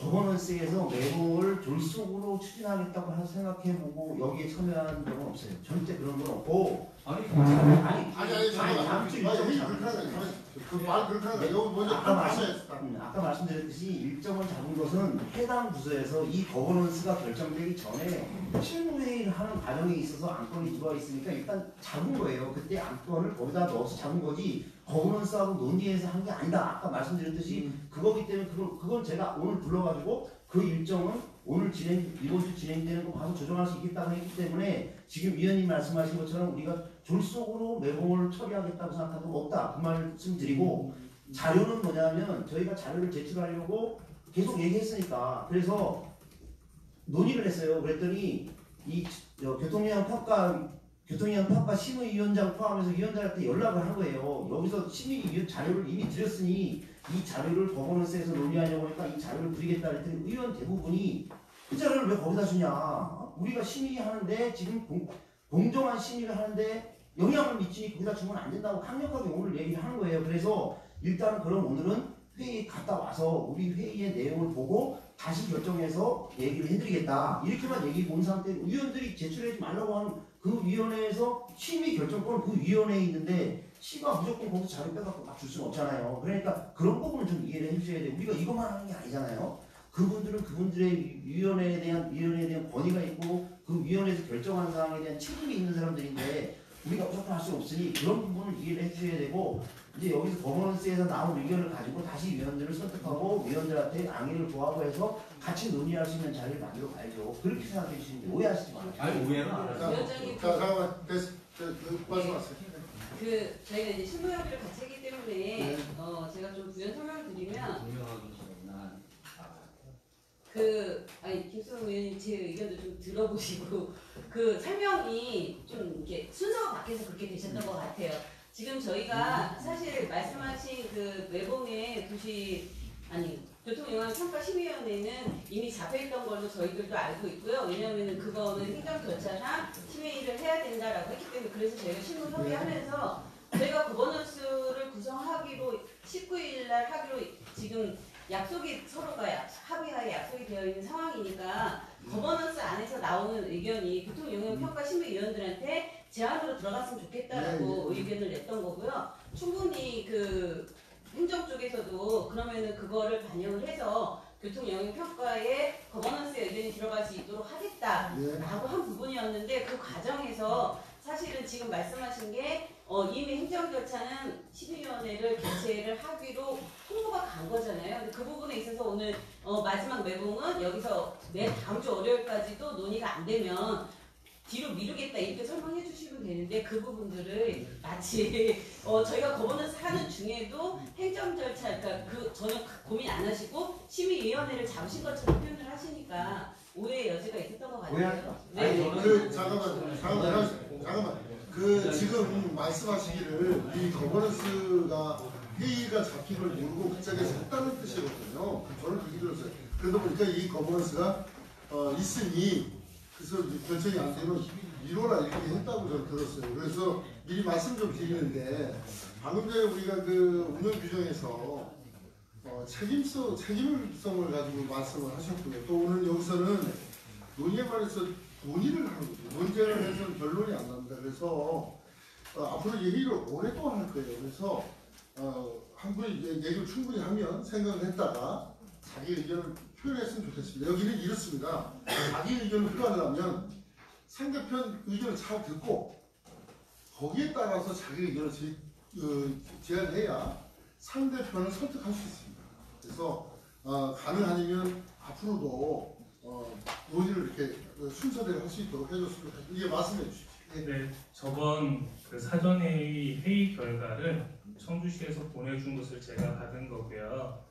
거버넌스에서 매봉을 졸속으로 추진하겠다고 생각해보고 여기에 참여한 적은 없어요. 절대 그런 건 없고. 다음 주 아까 말씀드렸듯이 일정을 잡은 것은 해당 부서에서 이 거버넌스가 결정되기 전에 실무회의를 하는 과정에 있어서 안건이 들어와 있으니까 일단 잡은 거예요. 그때 안건을 거기다 넣어서 잡은 거지 거버넌스하고 논의해서 한 게 아니다. 아까 말씀드렸듯이 그거기 때문에 그건 제가 오늘 불러가지고 그 일정은 오늘 이번 주 진행되는 거 봐서 조정할 수 있겠다고 했기 때문에 지금 위원님 말씀하신 것처럼 우리가 졸속으로 매봉을 처리하겠다고 생각하는 건 없다. 그 말씀 드리고 자료는 뭐냐면 저희가 자료를 제출하려고 계속 얘기했으니까 그래서 논의를 했어요. 그랬더니 이 교통영향 평가 심의위원장 포함해서 위원장한테 연락을 한 거예요. 여기서 심의 자료를 이미 드렸으니 이 자료를 거버넌스에서 논의하려고 하니까 이 자료를 드리겠다 했더니 의원 대부분이 그 자료를 왜 거기다 주냐. 우리가 심의하는데 지금 공정한 심의를 하는데 영향을 미치니 거기다 주면 안 된다고 강력하게 오늘 얘기를 하는 거예요. 그래서 일단 그럼 오늘은 회의 갔다 와서 우리 회의의 내용을 보고 다시 결정해서 얘기를 해드리겠다. 이렇게만 얘기 온 상태 위원들이 제출하지 말라고 하는 그 위원회에서 심의 결정권은 그 위원회에 있는데 시가 무조건 거기서 자료 빼갖고 막 줄 수는 없잖아요. 그러니까 그런 부분을 좀 이해를 해주셔야 돼요. 우리가 이것만 하는 게 아니잖아요. 그분들은 그분들의 위원회에 대한 권위가 있고 그 위원회에서 결정하는 사항에 대한 책임이 있는 사람들인데 우리가 무조건 할 수 없으니 그런 부분을 이해를 해주셔야 되고 이제 여기서 거버넌스에서 나온 의견을 가지고 다시 위원들을 설득하고 위원들한테 항의를 구하고 해서 같이 논의할 수 있는 자리를 만들어 가야죠. 그렇게 생각해 주시면 돼요. 오해하시지 마세요. 아니 오해는 안 하죠. 위원장님 잠깐만 말씀하세요. 저희가 이제 실무협의를 같이 했기 때문에 제가 좀 부연 설명을 드리면 김수영 의원님 제 의견도 좀 들어보시고 그 설명이 좀 이렇게 순서가 바뀌어서 그렇게 되셨던 것 같아요. 지금 저희가 사실 말씀하신 그 매봉의 교통영향평가심의위원회는 이미 잡혀있던 걸로 저희들도 알고 있고요. 왜냐하면 그거는 행정 절차상 심의를 해야 된다라고 했기 때문에 그래서 저희가 실무 협의하면서 저희가 거버넌스를 구성하기로 19일 날 하기로 지금 약속이 서로가 합의하에 약속이 되어 있는 상황이니까 거버넌스 안에서 나오는 의견이 교통영향평가심의위원들한테 제안으로 들어갔으면 좋겠다라고 의견을 냈던 거고요. 충분히 그 행정 쪽에서도 그러면은 그거를 반영을 해서 교통영향평가에 거버넌스 의견이 들어갈 수 있도록 하겠다라고 한 부분이었는데 그 과정에서 사실은 지금 말씀하신 게 이미 행정 절차는 심의위원회를 개최를 하기로 통보가 간 거잖아요. 근데 그 부분에 있어서 오늘 마지막 매봉은 여기서 다음 주 월요일까지도 논의가 안 되면 뒤로 미루겠다 이렇게 설명해 주시면 되는데 그 부분들을 마치 저희가 거버넌스 하는 중에도 행정 절차 그러니까 그 전혀 고민 안 하시고 심의위원회를 잡으신 것처럼 표현을 하시니까 오해의 여지가 있었던 것 같아요. 네. 잠깐만. 그 지금 말씀하시기를 이 거버넌스가 회의가 잡힌 걸 모르고 그쪽에서 했다는 뜻이거든요. 저는 그렇게 들었어요. 그러다 보니까 이 거버넌스가 있으니 그래서 결정이 안 되면 미뤄라 이렇게 했다고 저는 들었어요. 그래서 미리 말씀 좀 드리는데 방금 전에 우리가 그 운영 규정에서 책임성을 가지고 말씀을 하셨고요. 또 오늘 여기서는 논의에 관해서 논의를 하는 거죠. 논쟁을 해서는 결론이 안 납니다. 그래서 앞으로 얘기를 오랫동안 할 거예요. 그래서 한 분이 얘기를 충분히 하면 생각을 했다가 자기 의견을 표현했으면 좋겠습니다. 여기는 이렇습니다. 자기 의견을 표현하려면 상대편 의견을 잘 듣고 거기에 따라서 자기 의견을 제안해야 상대편을 설득할 수 있습니다. 그래서 가능하면 앞으로도 논의를 이렇게 순서대로 할 수 있도록 해줬으면 좋겠습니다. 이게 말씀해 주십시오. 네, 저번 그 사전회의 회의 결과를 청주시에서 보내준 것을 제가 받은 거고요.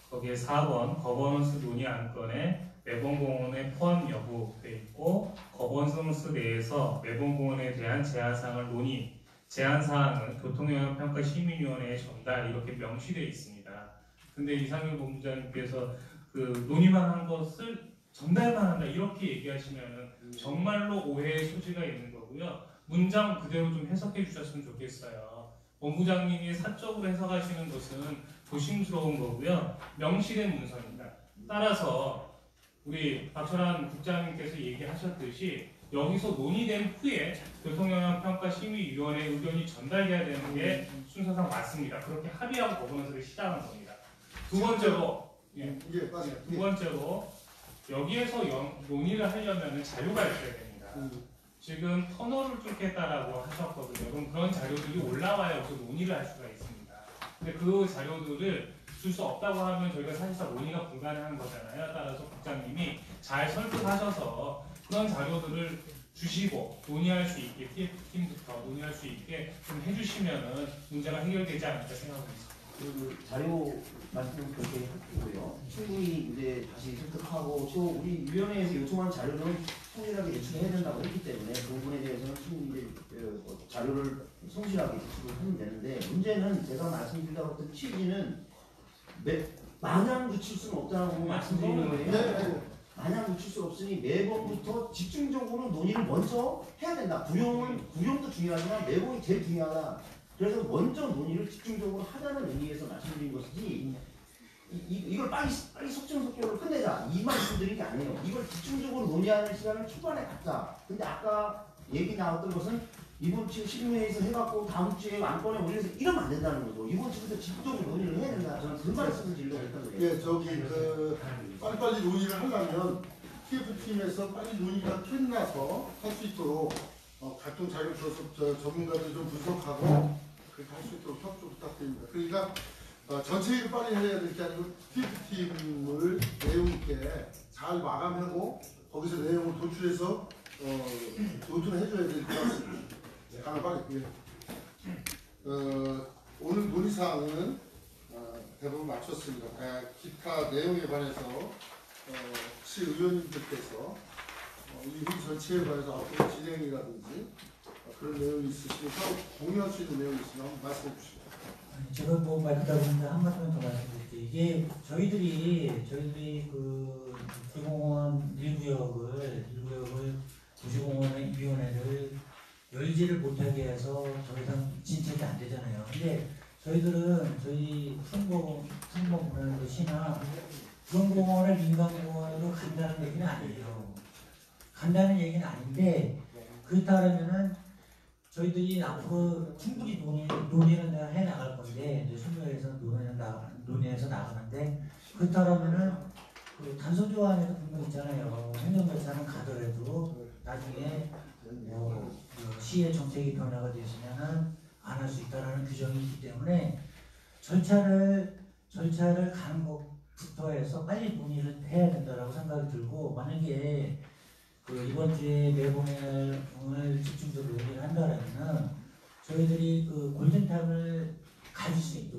거기에 4번 거버넌스 논의 안건에 매봉공원의 포함 여부 돼 있고 거버넌스 내에서 매봉공원에 대한 제한사항을 논의, 제한사항은 교통영향평가심의위원회에 전달 이렇게 명시되어 있습니다. 근데 이상일 본부장님께서 그 논의만 한 것을 전달만 한다 이렇게 얘기하시면 정말로 오해의 소지가 있는 거고요. 문장 그대로 좀 해석해 주셨으면 좋겠어요. 본부장님이 사적으로 해석하시는 것은 조심스러운 거고요. 명시된 문서입니다. 따라서 우리 박철환 국장님께서 얘기하셨듯이 여기서 논의된 후에 교통영향평가심의위원회 의견이 전달돼야 되는 게 순서상 맞습니다. 그렇게 합의하고 거버넌스를 시작한 겁니다. 두 번째로 여기에서 논의를 하려면 자료가 있어야 됩니다. 지금 터널을 뚫겠다라고 하셨거든요. 그럼 그런 자료들이 올라와야 여기서 논의를 할 수가 있습니다. 근데 그 자료들을 줄 수 없다고 하면 저희가 사실상 논의가 불가능한 거잖아요. 따라서 국장님이 잘 설득하셔서 그런 자료들을 주시고 논의할 수 있게 TF팀부터 논의할 수 있게 좀 해주시면은 문제가 해결되지 않을까 생각합니다. 그 자료 말씀은 그렇게 했고요. 충분히 이제 다시 설득하고 또 우리 위원회에서 요청한 자료는 성실하게 제출해야 된다고 했기 때문에 그 부분에 대해서는 충분히 자료를 성실하게 제출을 하면 되는데 문제는 제가 말씀드리려고 했던 취지는 마냥 늦출 수는 없다고 말씀드리는 거예요. 마냥 늦출 수 없으니 매번부터 집중적으로 논의를 먼저 해야 된다. 구령도 중요하지만 매번이 제일 중요하다. 그래서 먼저 논의를 집중적으로 하자는 의미에서 말씀드린 것이지 이걸 빨리 속전속결로 끝내자 이 말씀드린 게 아니에요. 이걸 집중적으로 논의하는 시간을 초반에 갖자. 근데 아까 얘기 나왔던 것은 이번 주 실무회의에서 해갖고 다음 주에 안건에 올려서 이러면 안 된다는 거죠. 이번 주부터 집중적으로 논의를 해야 된다. 저는 그 말씀을 드리려고 했던 거예요. 예, 빨리빨리 논의를 하려면 TF팀에서 빨리 논의가 끝나서 할 수 있도록 각종 자료 줘서 전문가들 좀 분석하고 그렇게 할 수 있도록 협조 부탁드립니다. 그러니까 전체를 빨리 해야 될 게 아니고 TF팀을 내용 있게 잘 마감하고 거기서 내용을 도출해서 노출을 해줘야 될 것 같습니다. 하나 빨리. 오늘 논의사항은 대부분 마쳤습니다. 기타 내용에 관해서 혹시 의원님들께서 이 회의 전체에 관해서 앞으로 진행이라든지 그런 내용이 있으시면 공유할 수 있는 내용이 있으면 한번 말씀해 주시죠. 제가 뭐 말하다 보니까 한 말씀만 더 말씀드릴게요. 이게 저희들이 그 도시공원 1구역을 도시공원위원회를 열지를 못하게 해서 더 이상 진척이 안 되잖아요. 근데 저희들은 저희 풍목문화도 시나 그런 공원을 민간공원으로 간다는 얘기는 아니에요. 간다는 얘기는 아닌데 그렇다 그러면은 저희들이 앞으로 충분히 논의는 내가 해 나갈 건데 이제 순회에서 논의해서 나가는데 그렇다 그러면은 그 단속조항에도 분명 있잖아요. 행정절차는 가더라도 나중에 그 시의 정책이 변화가 되시면은 안 할 수 있다라는 규정이 있기 때문에 절차를 가는 것부터 해서 빨리 논의를 해야 된다라고 생각이 들고 만약에 그 이번 주에 내보내을 집중적으로 논의를 한다라면은 저희들이 그 골든타임을 가질 수 있도록